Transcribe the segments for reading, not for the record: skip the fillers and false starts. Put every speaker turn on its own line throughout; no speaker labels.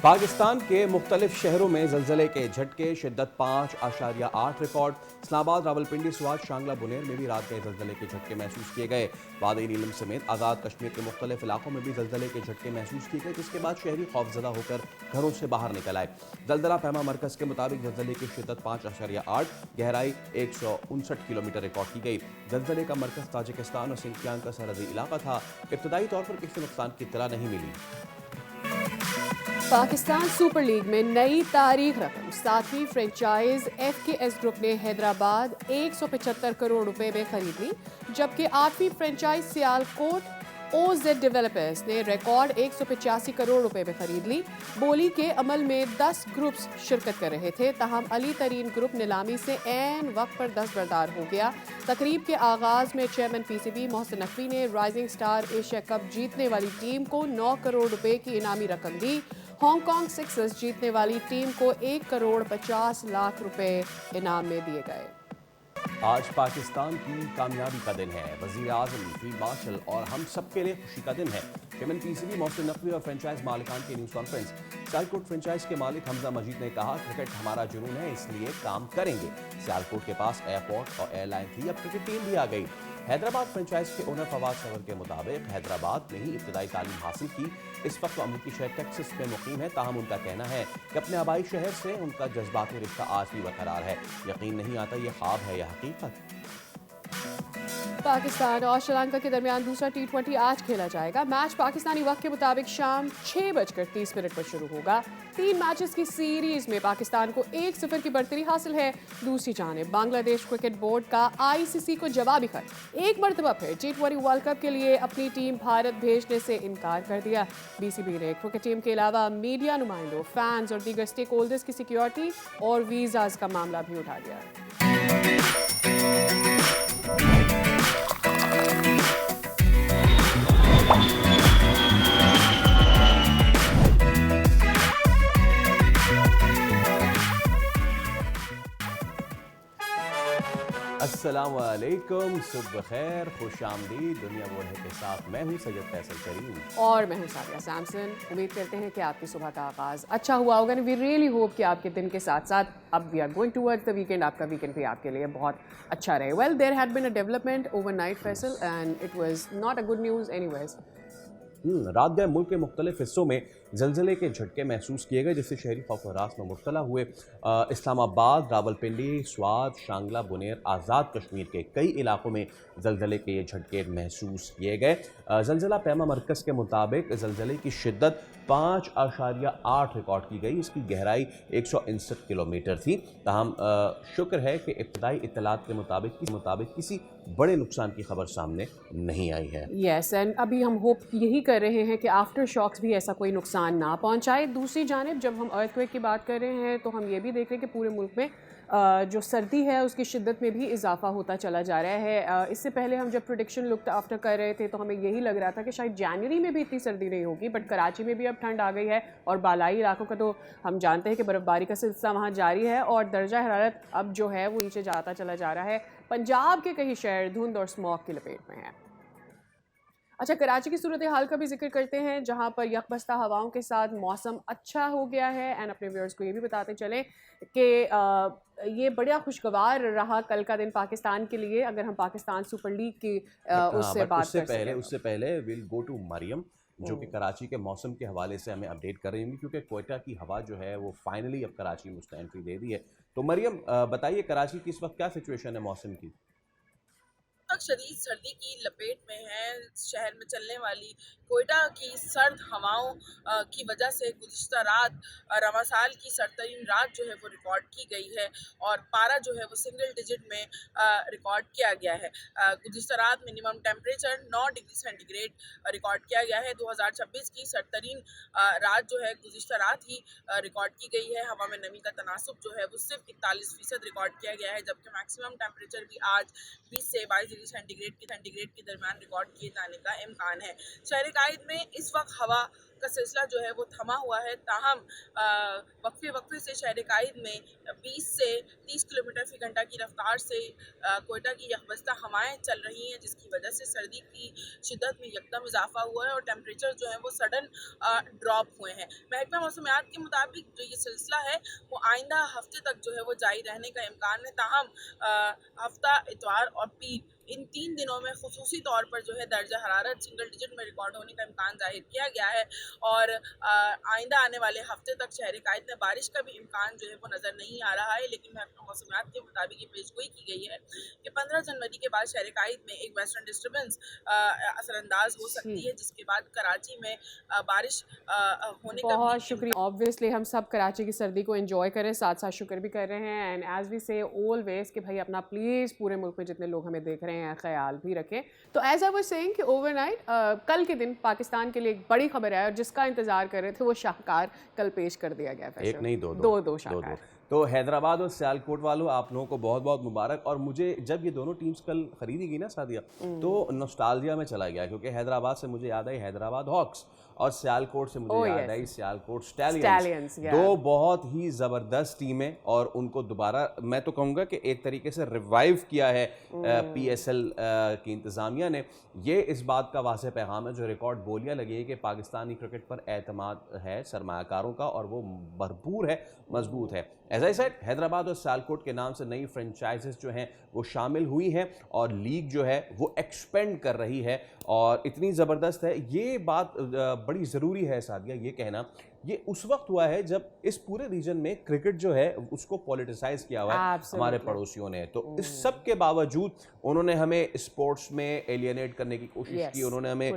पाकिस्तान के मुख्तलिफ शहरों में जलजले के झटके, शिद्दत 5.8 रिकॉर्ड। इस्लामाबाद, रावलपिंडी, स्वात, शांगला, बुनेर में भी रात में जलजले के झटके महसूस किए गए। वादी नीलम समेत आज़ाद कश्मीर के मुख्तलिफ इलाकों में भी जलजले के झटके महसूस किए गए, जिसके बाद शहरी खौफजदा होकर घरों से बाहर निकल आए। जलजला पैमा मरकज के मुताबिक जलजले की शिद्दत 5.8, गहराई 159 किलोमीटर रिकॉर्ड की गई। जलजले का मरकज ताजिकिस्तान और सिंकियांग का सरहदी इलाका था। इब्तदाई तौर पर किसी नुकसान की इत्तला नहीं मिली।
पाकिस्तान सुपर लीग में नई तारीख रकम 7वीं फ्रेंचाइज FKS ग्रुप ने हैदराबाद 175 करोड़ रुपए में खरीद ली, जबकि 8वीं फ्रेंचाइज सियालकोट OZ डेवलपर्स ने रिकॉर्ड 185 करोड़ रुपए में खरीद ली। बोली के अमल में 10 ग्रुप्स शिरकत कर रहे थे, ताहम अली तरीन ग्रुप नीलामी से ऐन वक्त पर दस्तबरदार हो गया। तकरीब के आगाज में चेयरमैन PCB मोहसिन नकवी ने राइजिंग स्टार एशिया कप जीतने वाली टीम को 9 करोड़ रुपए की इनामी रकम दी। हांगकांग सिक्सर्स जीतने वाली टीम को 1 करोड़ 50 लाख रुपए इनाम में दिए गए।
आज पाकिस्तान की कामयाबी का दिन है। वज़ीर आज़म, फील्ड मार्शल और हम सब के लिए खुशी का दिन है। चेयरमैन PCB मोहसिन नकवी और फ्रेंचाइज मालिकान की न्यूज़ कॉन्फ्रेंस। सियालकोट फ्रेंचाइज के मालिक हमजा मजीद ने कहा, क्रिकेट हमारा जुनून है, इसलिए काम करेंगे। सियालकोट के पास एयरपोर्ट और एयरलाइन थी, अब क्रिकेट टीम भी आ गई। हैदराबाद फ्रेंचाइज के ओनर फवाद सवर के मुताबिक हैदराबाद में ही इब्तदाई तालीम हासिल की। इस वक्त अमरीकी शहर टेक्सास में मुकीम है, ताहम उनका कहना है कि अपने आबाई शहर से उनका जज्बाती रिश्ता आज भी बरकरार है। यकीन नहीं आता ये ख्वाब है या हकीकत।
पाकिस्तान और श्रीलंका के दरमियान दूसरा T20 आज खेला जाएगा। मैच पाकिस्तानी वक्त के मुताबिक शाम 6:30 पर शुरू होगा। 3 मैचेस की सीरीज में पाकिस्तान को 1-0 की बढ़तरी हासिल है। दूसरी जानिब बांग्लादेश क्रिकेट बोर्ड का ICC को जवाबी खत। एक मरतबा फिर T20 वर्ल्ड कप के लिए अपनी टीम भारत भेजने से इनकार कर दिया। BCB ने क्रिकेट टीम के अलावा मीडिया नुमाइंदों, फैंस और दीगर स्टेक होल्डर्स की सिक्योरिटी और वीजाज का मामला भी उठा दिया।
अस्सलामुअलैकुम, सुबह खैर, खुश आमदीद। दुनिया बोल है के साथ मैं हूँ सैयद फैसल करीम
और मैं हूँ सादिया सैमसन। उम्मीद करते हैं कि आपकी सुबह का आगाज़ अच्छा हुआ होगा। वी रियली होप कि आपके दिन के साथ साथ अब we are going towards the weekend, आपका वीकेंड भी आपके लिए बहुत अच्छा रहे। Well, there had been a development overnight Faisal and it was not a good news anyways.
रात गए मुल्क के मुख्तलिफ हिस्सों में जलजले के झटके महसूस किए गए, जिससे शहरी खौफ और रास में मुब्तला हुए। इस्लामाबाद, रावलपिंडी, स्वात, शांगला, बुनेर, आज़ाद कश्मीर के कई इलाकों में जलजले के ये झटके महसूस किए गए। जलजला पैमा मरकज़ के मुताबिक जलजले की शिद्दत 5.8 रिकॉर्ड की गई। इसकी गहराई 159 किलोमीटर थी। ताहम शुक्र है कि इब्तदाई इत्तलात के मुताबिक किसी बड़े नुकसान की खबर सामने नहीं आई है।
यस, एंड अभी हम होप यही कर रहे हैं कि आफ्टर शॉक्स भी ऐसा कोई नुकसान ना पहुंचाए। दूसरी जानिब जब हम अर्थक्वेक की बात कर रहे हैं तो हम ये भी देख रहे हैं कि पूरे मुल्क में जो सर्दी है उसकी शिद्दत में भी इजाफा होता चला जा रहा है। इससे पहले हम जब प्रेडिक्शन लुक आफ्टर कर रहे थे तो हमें यही लग रहा था कि शायद जनवरी में भी इतनी सर्दी नहीं होगी, बट कराची में भी अब ठंड आ गई है और बालाई इलाकों का तो हम जानते हैं कि बर्फ़बारी का सिलसिला वहाँ जारी है और दर्जा हरारत अब जो है वो नीचे जाता चला जा रहा है। पंजाब के कई शहर धुंध और स्मॉग की लपेट में हैं। अच्छा, कराची की सूरत हाल का भी जिक्र करते हैं, जहां पर यकबस्ता हवाओं के साथ मौसम अच्छा हो गया है। एंड अपने व्यूअर्स को ये भी बताते चलें कि ये बड़ा खुशगवार रहा कल का दिन पाकिस्तान के लिए, अगर हम पाकिस्तान सुपर लीग की
उससे पहले विल गो टू मरियम, जो कि कराची के मौसम के हवाले से हमें अपडेट कर रही होंगी, क्योंकि कोयटा की हवा जो है वो फाइनली अब कराची में उसने एंट्री दे दी है। तो मरियम, बताइए कराची की इस वक्त क्या सिचुएशन है मौसम की?
तक शदीद सर्दी की लपेट में है। शहर में चलने वाली कोयटा की सर्द हवाओं की वजह से गुज़िश्ता रात रवां साल की सर्दतरीन रात जो है वो रिकॉर्ड की गई है और पारा जो है वो सिंगल डिजिट में रिकॉर्ड किया गया है। गुज़िश्ता रात minimum temperature 9 degree centigrade record किया गया है। 2026 की सर्दतरीन रात जो है गुज़िश्ता रात ही रिकॉर्ड की गई है। हवा में नमी का तनासुब जो है वो सिर्फ 41% रिकॉर्ड किया गया है, जबकि मैक्सिमम टेम्परेचर भी आज 20 से 22 डिग्री सेंटीग्रेड के दरमियान रिकॉर्ड किए जाने का इम्कान है। शहर कायद में इस वक्त हवा का सिलसिला जो है वो थमा हुआ है। ताहम वक्फे वक्फे से शहर कायद में 20 से 30 किलोमीटर फी घंटा की रफ्तार से कोयटा की यकबस्ता हवाएं चल रही हैं, जिसकी वजह से सर्दी की शिद्दत में यकदम इजाफा हुआ है और टेम्परेचर जो है वो सडन ड्रॉप हुए हैं। महकमा मौसमियात के मुताबिक जो ये सिलसिला है वो आइंदा हफ्ते तक जो है वो जारी रहने का इम्कान है। ताहम हफ्ता, इतवार और पीर इन 3 दिनों में खुसूसी तौर पर जो है दर्जा हरारत सिंगल डिजिट में रिकॉर्ड होने का इम्कान जाहिर किया गया है और आइंदा आने वाले हफ्ते तक शहर कायद में बारिश का भी इम्कान जो है वो नज़र नहीं आ रहा है। लेकिन महकमा मौसमियात के मुताबिक ये पेशगोई की गई है कि 15 जनवरी के बाद शहर कायद में एक वेस्टर्न डिस्टर्बेंस असरअंदाज हो सकती है, जिसके बाद कराची में बारिश होने का
बहुत
भी
शुक्रिया। ऑब्वियसली हम सब कराची की सर्दी को एंजॉय करें, साथ साथ शुक्र भी कर रहे हैं। एंड एज वी से ऑलवेज कि भाई अपना प्लीज़ पूरे मुल्क में जितने लोग हमें देख रहे हैं ख्याल भी रखें। तो एज आई वाज सेइंग कि ओवरनाइट कल के दिन पाकिस्तान के लिए एक बड़ी खबर है और जिसका इंतजार कर रहे थे वो शाहकार कल पेश कर दिया गया।
एक नहीं दो
शाहकार।
तो हैदराबाद और सियालकोट वालों, आप लोगों को बहुत बहुत मुबारक। और मुझे जब ये दोनों टीम्स कल खरीदी गई ना सादिया, तो नॉस्टैल्जिया में चला गया, क्योंकि हैदराबाद से मुझे याद आई हैदराबाद हॉक्स और सियालकोट से मुझे याद आई सियालकोट स्टैलियंस। दो बहुत ही ज़बरदस्त टीमें और उनको दोबारा मैं तो कहूँगा कि एक तरीके से रिवाइव किया है PSL की इंतज़ामिया ने। ये इस बात का वाज़ेह पैगाम है जो रिकॉर्ड बोलियाँ लगी है कि पाकिस्तानी क्रिकेट पर एतमाद है सरमायाकारों का और वो भरपूर है, मजबूत है। एज आई सेड, हैदराबाद और सियालकोट के नाम से नई फ्रेंचाइजेस जो हैं वो शामिल हुई हैं और लीग जो है वो एक्सपेंड कर रही है और इतनी ज़बरदस्त है। ये बात बड़ी ज़रूरी है सादिया, ये कहना ये उस वक्त हुआ है जब इस पूरे रीजन में क्रिकेट जो है उसको पॉलिटिसाइज किया हुआ है हमारे पड़ोसियों ने। तो इस सब के बावजूद उन्होंने हमें स्पोर्ट्स में एलियनेट करने की कोशिश की, उन्होंने हमें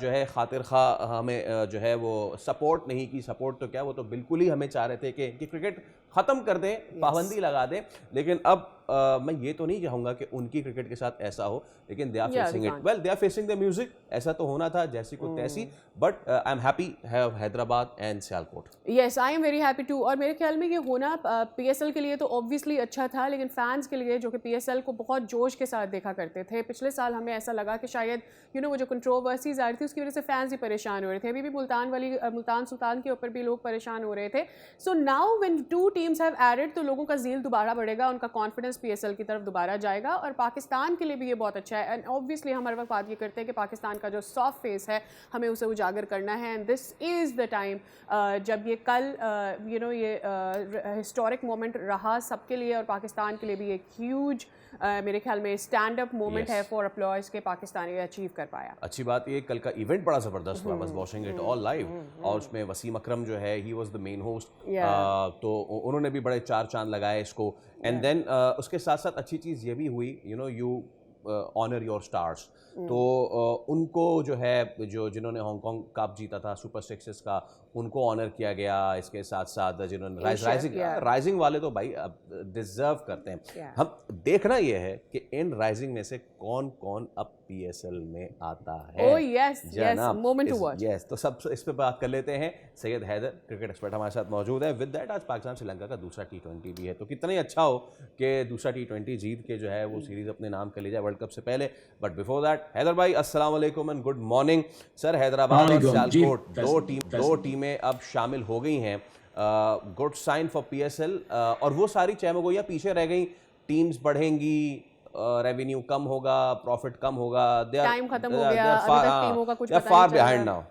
जो है खातिर खा हमें जो है वो सपोर्ट नहीं की। सपोर्ट तो क्या, वो तो बिल्कुल ही हमें चाह रहे थे कि क्रिकेट ख़त्म कर दें, पाबंदी लगा दें। लेकिन अब मैं ये तो नहीं चाहूँगा कि उनकी क्रिकेट के साथ ऐसा हो, लेकिन they are facing it well, they are facing the music. ऐसा तो होना था जैसी को तैसी, but I am happy have Hyderabad and Sialkot.
Yes, I am very happy too. और मेरे ख्याल में ये होना PSL के लिए तो ऑब्वियसली अच्छा था, लेकिन फैंस के लिए जो कि PSL को बहुत जोश के साथ देखा करते थे, पिछले साल हमें ऐसा लगा कि शायद वो जो कंट्रोवर्सीज आ रही थी उसकी वजह से फैंस ही परेशान हो रहे थे। अभी भी मुल्तान सुल्तान के ऊपर भी लोग परेशान हो रहे थे। So now when 2 teams have added तो लोगों का ज़ील दोबारा बढ़ेगा, उनका कॉन्फिडेंस PSL की तरफ दोबारा जाएगा और पाकिस्तान के लिए भी ये बहुत अच्छा है। एंड ऑब्वियसली हम हर वक्त बात ये करते हैं कि पाकिस्तान का जो सॉफ्ट फेस है हमें उसे उजागर करना है। And this is the time जब ये कल ये हिस्टोरिक मोमेंट रहा सबके लिए और पाकिस्तान के लिए भी एक ह्यूज मेरे ख्याल में स्टैंड अप मोमेंट है फॉर अपलॉयज के पाकिस्तान ये अचीव कर पाया।
अच्छी बात ये कल का इवेंट बड़ा ज़बरदस्त हुआ, बस वॉचिंग इट ऑल लाइव। और उसमें वसीम अकरम जो है he was the main host, तो उन्होंने भी बड़े 4 चांद लगाए इसको। एंड देन उसके साथ साथ अच्छी चीज़ ये भी हुई, यू ऑनर योर स्टार्स। तो उनको जो है जिन्होंने हांगकांग कप जीता था सुपर सिक्सेस का, उनको ऑनर किया गया। इसके साथ साथ जिन्होंने राइजिंग वाले तो भाई डिजर्व करते हैं। हम देखना ये है कि इन राइजिंग में से कौन कौन अब PSL में आता है।
Oh yes, yes, moment to watch.
Yes, तो सब इस पे बात कर लेते हैं। सैयद हैदर क्रिकेट एक्सपर्ट हमारे साथ मौजूद है। विद दैट आज पाकिस्तान श्रीलंका का दूसरा T20 भी है, तो कितना ही अच्छा हो कि दूसरा T20 जीत के जो है वो सीरीज अपने नाम कर ले जाए वर्ल्ड कप से पहले। बट बिफोर दैट हैदर भाई अस्सलाम वालेकुम and good morning sir. Hyderabad और सियालकोट दो टीमें अब शामिल हो गई हैं, गुड साइन फॉर PSL। और वो सारी चैमगोइयाँ पीछे रह गई, टीम्स बढ़ेंगी, रेवेन्यू कम होगा, प्रॉफिट कम होगा,
टाइम खत्म हो गया, अभी तक टीमों का कुछ पता
फार बिहाइंड नाउ।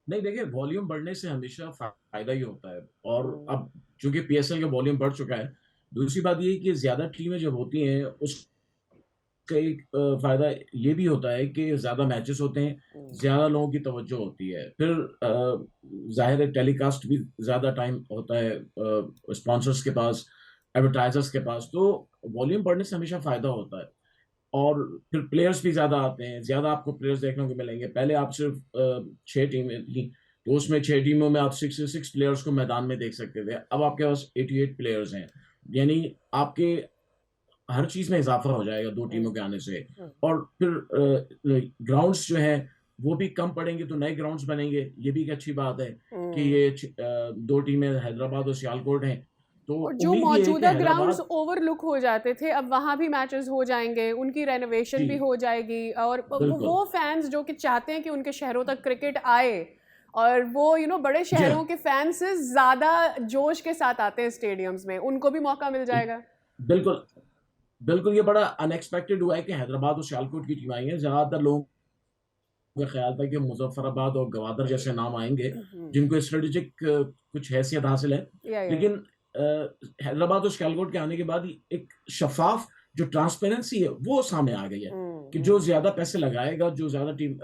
नहीं देखिए, वॉल्यूम बढ़ने से हमेशा फायदा ही होता है और अब चूंकि PSL का वॉल्यूम बढ़ चुका है, दूसरी बात ये कि ज्यादा टीमें जब होती हैं उसका एक फायदा ये भी होता है कि ज्यादा मैचेस होते हैं, ज्यादा लोगों की तवज्जो होती है, फिर जाहिर है टेलीकास्ट भी ज्यादा टाइम होता है स्पॉन्सर्स के पास, एडवर्टाइजर्स के पास, तो वॉल्यूम बढ़ने से हमेशा फायदा होता है। और फिर प्लेयर्स भी ज़्यादा आते हैं, ज़्यादा आपको प्लेयर्स देखने को मिलेंगे। पहले आप सिर्फ 6 टीमें थी तो उसमें 6 टीमों में आप 6 प्लेयर्स को मैदान में देख सकते थे, अब आपके पास 88 प्लेयर्स हैं, यानी आपके हर चीज़ में इजाफा हो जाएगा 2 टीमों के आने से। और फिर ग्राउंड्स जो हैं वो भी कम पड़ेंगे तो नए ग्राउंड्स बनेंगे, ये भी एक अच्छी बात है कि ये 2 टीमें हैदराबाद और सियालकोट हैं तो
और जो
उम्मीद ये है कि
मौजूदा ग्राउंड्स
हैदराबाद
ओवरलुक हो जाते थे अब वहाँ भी मैचेस हो जाएंगे, उनकी रेनोवेशन भी
जी
हो जाएगी, और
बिल्कुल
वो फैंस जो कि चाहते हैं कि उनके शहरों तक क्रिकेट आए, और वो बड़े
जी हाँ
शहरों के फैंस से ज़्यादा जोश के साथ आते हैं स्टेडियम्स में, उनको भी मौका मिल जाएगा।
बिल्कुल बिल्कुल। ये बड़ा अनएक्सपेक्टेड हुआ है कि हैदराबाद और सियालकोट की टीम आई है। ज्यादातर लोगों का ख्याल था कि मुजफ्फराबाद और गवादर जैसे नाम आएंगे जिनको स्ट्रेटेजिक कुछ हैसियत हासिल है,
या
लेकिन हैदराबाद और सियालकोट के आने के बाद एक शफाफ जो ट्रांसपेरेंसी है वो सामने आ गई है कि जो ज्यादा पैसे लगाएगा, जो ज्यादा टीम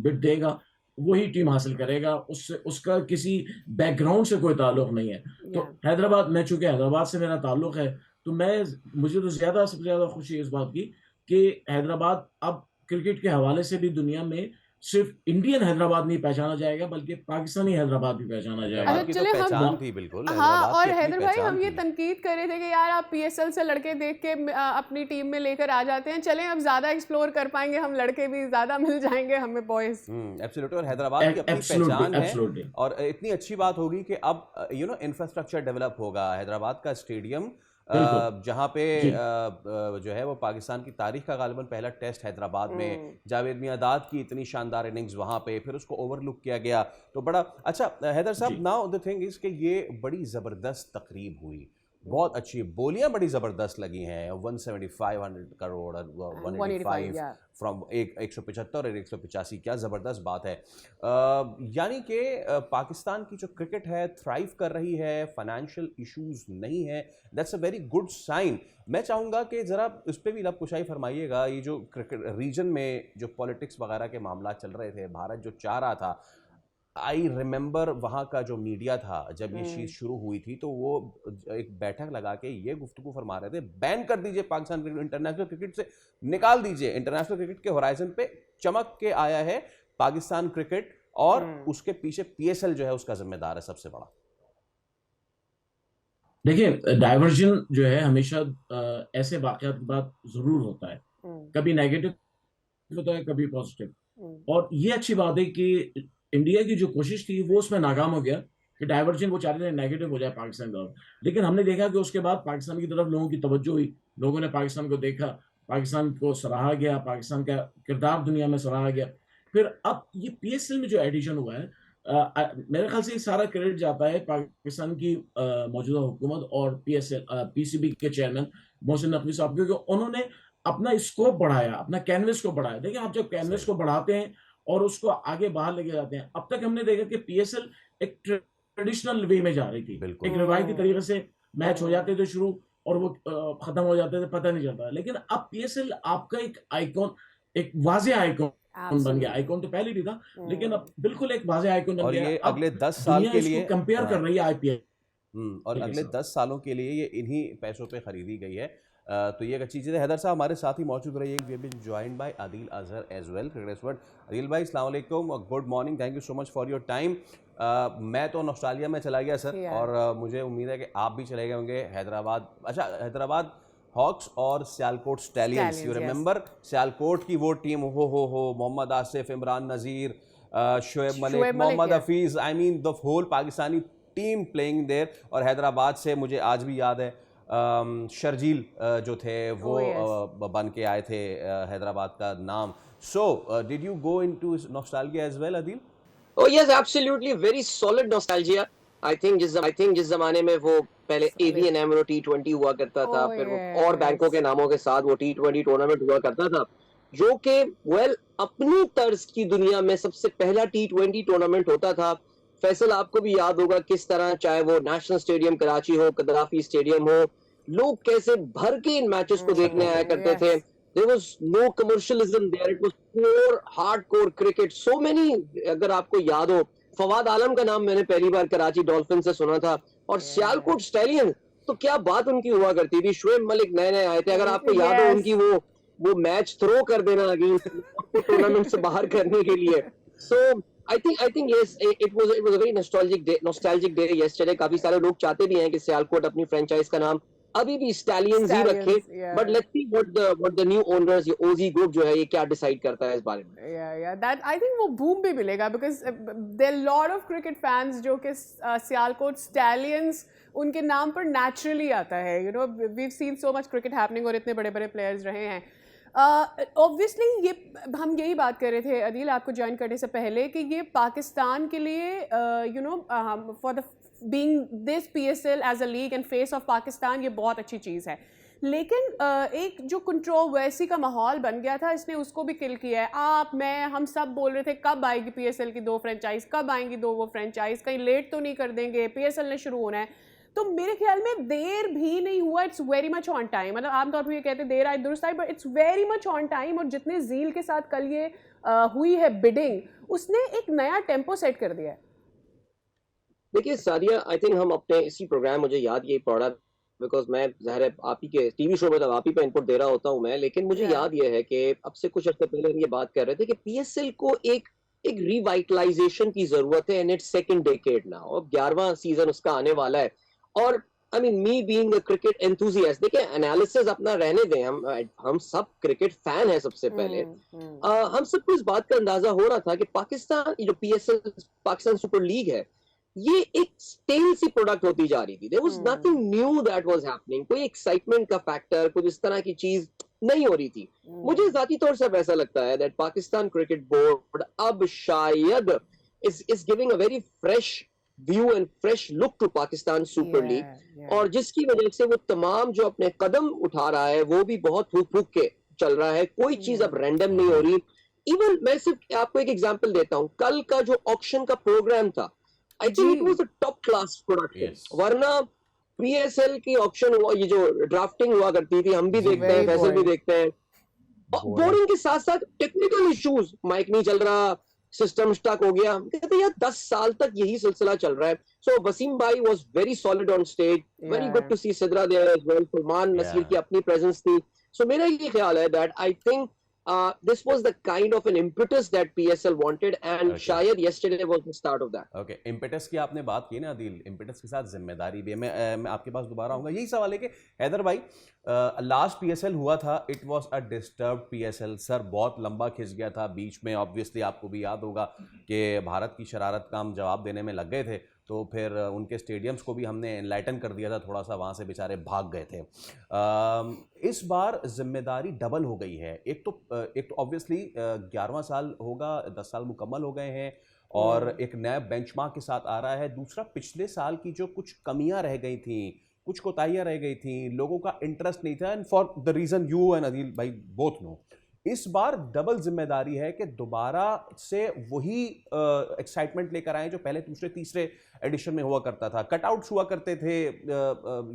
बिड देगा, वही टीम हासिल करेगा। उससे उसका किसी बैकग्राउंड से कोई ताल्लुक नहीं है। तो
या
हैदराबाद, मैं चूंकि हैदराबाद से मेरा ताल्लुक है, तो मुझे तो सबसे ज्यादा खुशी है इस बात की कि हैदराबाद अब क्रिकेट के हवाले से भी दुनिया में सिर्फ इंडियन हैदराबाद नहीं पहचाना जाएगा, बल्कि पाकिस्तानी हैदराबाद भी पहचाना जाएगा।
अच्छा
हैदराबाद की तो
चले हम
पहचान थी, बिल्कुल
हाँ,
हैदराबाद
और
की अपनी
हैदर भाई
पहचान
हम ये
थी।
तनकीद कर रहे थे कि यार आप पीएसएल से लड़के देख के अपनी टीम में लेकर आ जाते हैं, चलें अब ज़्यादा एक्सप्लोर कर पाएंगे, हम लड़के भी ज़्यादा मिल जाएंगे हमें बॉयज़।
एब्सोल्युटली। और हैदराबाद की अपनी
एब्सोल्युटली
पहचान है,
एब्सोल्युटली
और इतनी अच्छी बात होगी कि अब इंफ्रास्ट्रक्चर डेवलप होगा। हैदराबाद का स्टेडियम
बिल्कुल
जहाँ पे
जी
जो है वो पाकिस्तान की तारीख का गालिबन पहला टेस्ट हैदराबाद में, जावेद मियांदाद की इतनी शानदार इनिंग्स वहाँ पे, फिर उसको ओवरलुक किया गया, तो बड़ा अच्छा। हैदर
जी
साहब, नाउ द थिंग इज कि ये बड़ी ज़बरदस्त तकरीब हुई, बहुत अच्छी बोलियां बड़ी ज़बरदस्त लगी हैं। 175 करोड़ और
185
185
या
फ्रॉम 175 और 185, क्या ज़बरदस्त बात है। यानी कि पाकिस्तान की जो क्रिकेट है थ्राइव कर रही है, फाइनेंशियल इश्यूज नहीं है, that's a very good sign. मैं चाहूँगा कि ज़रा उस पर भी लबकुशाई फरमाइएगा। ये जो क्रिकेट रीजन में जो पॉलिटिक्स वगैरह के मामला चल रहे थे, भारत जो चाह रहा था, आई रिमेंबर वहाँ का जो मीडिया था जब ये चीज़ शुरू हुई थी, तो वो एक बैठक लगा के ये गुफ्तगू फरमा रहे थे, बैन कर दीजिए पाकिस्तान क्रिकेट, इंटरनेशनल क्रिकेट से निकाल दीजिए। इंटरनेशनल क्रिकेट के होराइजन पे चमक के आया है पाकिस्तान क्रिकेट, और उसके पीछे पीएसएल जो है उसका जिम्मेदार है सबसे बड़ा।
देखिए, डाइवर्जन जो है हमेशा ऐसे वाकयात के बाद जरूर होता है। कभी नेगेटिव होता है, कभी पॉजिटिव। और ये अच्छी बात है कि इंडिया की जो कोशिश थी वो उसमें नाकाम हो गया कि डाइवर्जन वो चाहते थे नेगेटिव हो जाए पाकिस्तान की तरफ, लेकिन हमने देखा कि उसके बाद पाकिस्तान की तरफ लोगों की तवज्जो हुई, लोगों ने पाकिस्तान को देखा, पाकिस्तान को सराहा गया, पाकिस्तान का किरदार दुनिया में सराहा गया। फिर अब ये पीएसएल में जो एडिशन हुआ है, मेरे ख्याल से ये सारा क्रेडिट जाता है पाकिस्तान की मौजूदा हुकूमत और पीसीबी के चेयरमैन मोहसिन नकवी साहब, क्योंकि उन्होंने अपना स्कोप बढ़ाया, अपना कैनवस को बढ़ाया। देखिए, आप जब कैनवस को बढ़ाते हैं और उसको आगे बाहर लेके जाते हैं, अब तक हमने देखा कि पीएसएल एक ट्रेडिशनल वे में जा रही थी, एक रिवायती तरीके से मैच हो जाते थे शुरू और वो खत्म हो जाते थे, पता नहीं चलता। लेकिन अब पीएसएल आपका एक आइकॉन, एक वाज़ेह आइकॉन बन गया। आइकॉन तो पहले भी था, लेकिन अब बिल्कुल एक वाज़ेह आइकॉन बन
और
गया।
ये
अब
अगले 10 साल
दुनिया
के
इसको
लिए
कंपेयर कर रही है आईपीएल
और
के
अगले
साथ।
10 सालों के लिए ये इन्हीं पैसों पे खरीदी गई है। तो ये एक अच्छी चीज़ है। हैदर साहब हमारे साथ ही मौजूद रहिए। We have been joined by Adil Azhar as well, cricket expert. Adil भाई, अस्सलाम वालेकुम, good morning, thank you so much for your time. मैं तो नॉस्टैल्जिया में चला गया सर, और मुझे उम्मीद है कि आप भी चले गए होंगे हैदराबाद। अच्छा, हैदराबाद हॉक्स और Sialkot Stallions, you remember Sialkot की वो टीम, हो Mohammad Asif, Imran Nazir, Shoaib Malik, Mohammad Hafeez, I mean the whole Pakistani team playing there. और हैदराबाद से मुझे आज भी याद है शर्जील जो थे वो बन के आए थे हैदराबाद का नाम। So did you go into nostalgia as well Adil?
Oh yes, absolutely, very solid nostalgia. I think जिस जमाने में वो पहले ABN AMRO T20 हुआ करता था, फिर वो और बैंकों के नामों के साथ वो T20 टूर्नामेंट हुआ करता था, जो कि अपनी तर्ज की दुनिया में सबसे पहला T20 टूर्नामेंट होता था। फैसल, आपको भी याद होगा किस तरह, चाहे वो नेशनल स्टेडियम कराची हो, कदराफी स्टेडियम हो, लोग कैसे भर के इन मैचेस को देखने आया करते थे। There was no commercialism there. It was pure hardcore cricket. So many, अगर आपको याद हो, फवाद आलम का नाम मैंने पहली बार कराची डॉल्फिन से सुना था, और सियालकोट स्टैलियंस, तो क्या बात उनकी हुआ करती थी। शोएब मलिक नए आए थे, अगर आपको याद हो उनकी वो मैच थ्रो कर देना अगेंस्ट टूर्नामेंट से बाहर करने के लिए। So I think yes, it was a very nostalgic day yesterday. काफी सारे लोग चाहते भी हैं कि सियालकोट अपनी फ्रेंचाइज का नाम अभी भी स्टैलियंस ही रखे, but let's see what the new owners, ये ओजी ग्रुप जो है ये क्या डिसाइड करता है इस बारे में।
या दैट आई थिंक वो बूम भी मिलेगा, because there lot of cricket fans जो कि सियालकोट स्टैलियंस उनके नाम पर नेचुरली आता है। You know, we seen so much cricket happening और इतने बड़े बड़े प्लेयर्स रहे हैं। ऑब्वियसली ये हम यही बात कर रहे थे अदील आपको ज्वाइन करने से पहले कि ये पाकिस्तान के लिए you know for the being this PSL as a league and face of Pakistan ये बहुत अच्छी चीज़ है, लेकिन एक जो कंट्रोवर्सी का माहौल बन गया था इसने उसको भी किल किया है। आप, मैं, हम सब बोल रहे थे कब आएगी PSL की 2 फ्रेंचाइज, कब आएंगी 2 वो फ्रेंचाइज, कहीं लेट तो नहीं कर देंगे, PSL ने शुरू होना है। तो मेरे ख्याल में देर भी नहीं हुआ, it's very much on time. मतलब आमतौर पर ये कहते हैं देर आए दुरुस्त आए, but it's very much on time. और जितने जील के साथ कल ये हुई है बिडिंग, उसने एक नया टेम्पो सेट कर दिया है।
देखिए सादिया, आई थिंक हम अपने इसी प्रोग्राम, मुझे याद यही पड़ा बिकॉज मैं ज़ाहिर है आप ही के टीवी शो में तो आप ही पे इनपुट दे रहा होता हूँ मैं, लेकिन मुझे याद ये है कि अब से कुछ अर्से पहले हम ये बात कर रहे थे कि PSL को एक रिवाइटलाइजेशन की जरूरत है and it's second decade now. अब 11वां सीजन उसका आने वाला है और I mean me being a cricket enthusiast, देखिए एनालिसिस अपना रहने दें, हम सब क्रिकेट फैन है। सबसे पहले हम सबको इस बात का अंदाजा हो रहा था कि पाकिस्तान जो PSL पाकिस्तान सुपर लीग है ये एक स्टेल सी प्रोडक्ट होती जा रही थी। There was nothing new that was happening, कोई एक्साइटमेंट का फैक्टर, कुछ इस तरह की चीज नहीं हो रही थी। मुझे जाती तौर से ऐसा लगता है दैट पाकिस्तान क्रिकेट बोर्ड अब शायद is giving a very fresh view and fresh look to Pakistan super league, और जिसकी वजह से वो तमाम जो अपने कदम उठा रहा है वो भी बहुत फूक फूक के चल रहा है। कोई चीज अब रैंडम नहीं हो रही। इवन मैं सिर्फ आपको एक एग्जांपल देता हूँ, कल का जो ऑक्शन का प्रोग्राम था, I think it was a top class production. वरना PSL की ऑक्शन हुआ, ये जो ड्राफ्टिंग हुआ करती थी, हम भी देखते हैं, फैसल भी देखते हैं, बोरिंग के साथ साथ टेक्निकल इश्यूज, माइक नहीं चल रहा, सिस्टम स्टक हो गया। कहते हैं यार 10 साल तक यही सिलसिला चल रहा है। सो वसीम भाई was very solid on stage, very good to see Sidra there as well, Salman Naseer की अपनी प्रेजेंस थी। सो मेरा ये ख्याल है that I think this was the kind of an impetus that PSL wanted and शायद yesterday was the start of that.
Okay, impetus की आपने बात की ना अदील, impetus के साथ जिम्मेदारी भी है। मैं आपके पास दोबारा आऊँगा। यही सवाल है कि हैदर भाई, लास्ट PSL हुआ था, it was a disturbed PSL sir, बहुत लंबा खिंच गया था बीच में। ऑब्वियसली आपको भी याद होगा कि भारत की शरारत का हम जवाब देने में लग गए थे, तो फिर उनके स्टेडियम्स को भी हमने एनलाइटन कर दिया था थोड़ा सा, वहाँ से बेचारे भाग गए थे। इस बार जिम्मेदारी डबल हो गई है। एक तो ऑब्वियसली 11वां साल होगा, 10 साल मुकम्मल हो गए हैं और एक नया बेंचमार्क के साथ आ रहा है। दूसरा, पिछले साल की जो कुछ कमियां रह गई थी, कुछ कोताहियां रह गई थी, लोगों का इंटरेस्ट नहीं था, and for the reason you and Adeel भाई बोथ नो, इस बार डबल जिम्मेदारी है कि दोबारा से वही एक्साइटमेंट लेकर आए जो पहले दूसरे तीसरे एडिशन में हुआ करता था। कटआउट्स हुआ करते थे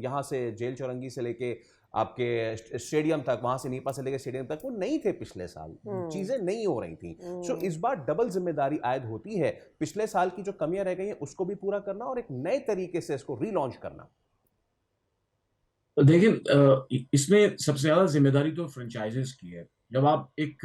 यहाँ से जेल चौरंगी से लेके आपके स्टेडियम तक, वहां से नीपा से लेके स्टेडियम तक, वो नहीं थे पिछले साल, चीजें नहीं हो रही थी। सो इस बार डबल जिम्मेदारी आयद होती है, पिछले साल की जो कमियां रह गई हैं उसको भी पूरा करना और एक नए तरीके से इसको रीलॉन्च करना।
देखिए इसमें सबसे ज्यादा जिम्मेदारी तो फ्रेंचाइजेस की है। जब आप एक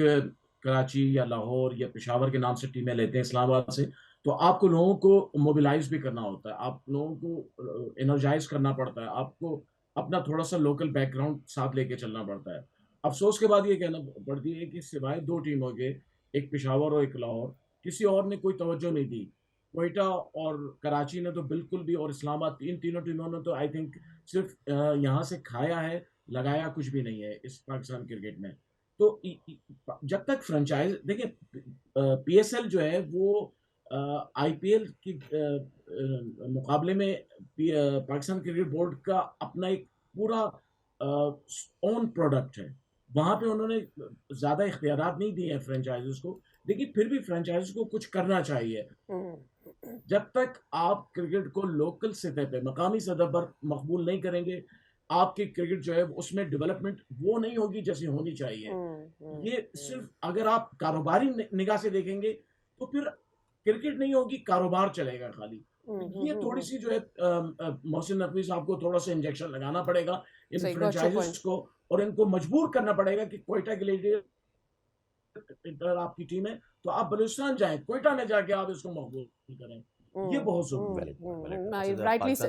कराची या लाहौर या पेशावर के नाम से टीमें लेते हैं, इस्लामाबाद से, तो आपको लोगों को मोबिलाइज भी करना होता है, आप लोगों को एनर्जाइज करना पड़ता है, आपको अपना थोड़ा सा लोकल बैकग्राउंड साथ लेके चलना पड़ता है। अफसोस के बाद ये कहना पड़ती है कि सिवाय 2 टीमों के, एक पेशावर और एक लाहौर, किसी और ने कोई तवज्जो नहीं दी। कोयटा और कराची ने तो बिल्कुल भी, और इस्लामाबाद, इन तीनों टीमों ने तो आई थिंक सिर्फ यहाँ से खाया है, लगाया कुछ भी नहीं है इस पाकिस्तान क्रिकेट में। तो जब तक फ्रेंचाइज, देखिए PSL जो है वो IPL की मुकाबले में पाकिस्तान क्रिकेट बोर्ड का अपना एक पूरा ओन प्रोडक्ट है। वहाँ पे उन्होंने ज़्यादा इख्तियारात नहीं दिए हैं फ्रेंचाइजेस को, लेकिन फिर भी फ्रेंचाइजेस को कुछ करना चाहिए। जब तक आप क्रिकेट को लोकल सतह पे, मकामी सतह पर मकबूल नहीं करेंगे, आपकी क्रिकेट जो है उसमें डेवलपमेंट वो नहीं होगी जैसी होनी चाहिए। ये सिर्फ अगर आप कारोबारी निगाह से देखेंगे तो फिर क्रिकेट नहीं होगी, कारोबार चलेगा खाली। ये थोड़ी सी जो है मोहसिन नकवी साहब को थोड़ा सा इंजेक्शन लगाना पड़ेगा इन फ्रेंचाइजीज को, और इनको मजबूर करना पड़ेगा कि कोयटा के लिए आपकी टीम है तो आप बलूचिस्तान जाएं, कोयटा में जाके आप इसको मकबूल करें। ये बहुत जरूरी,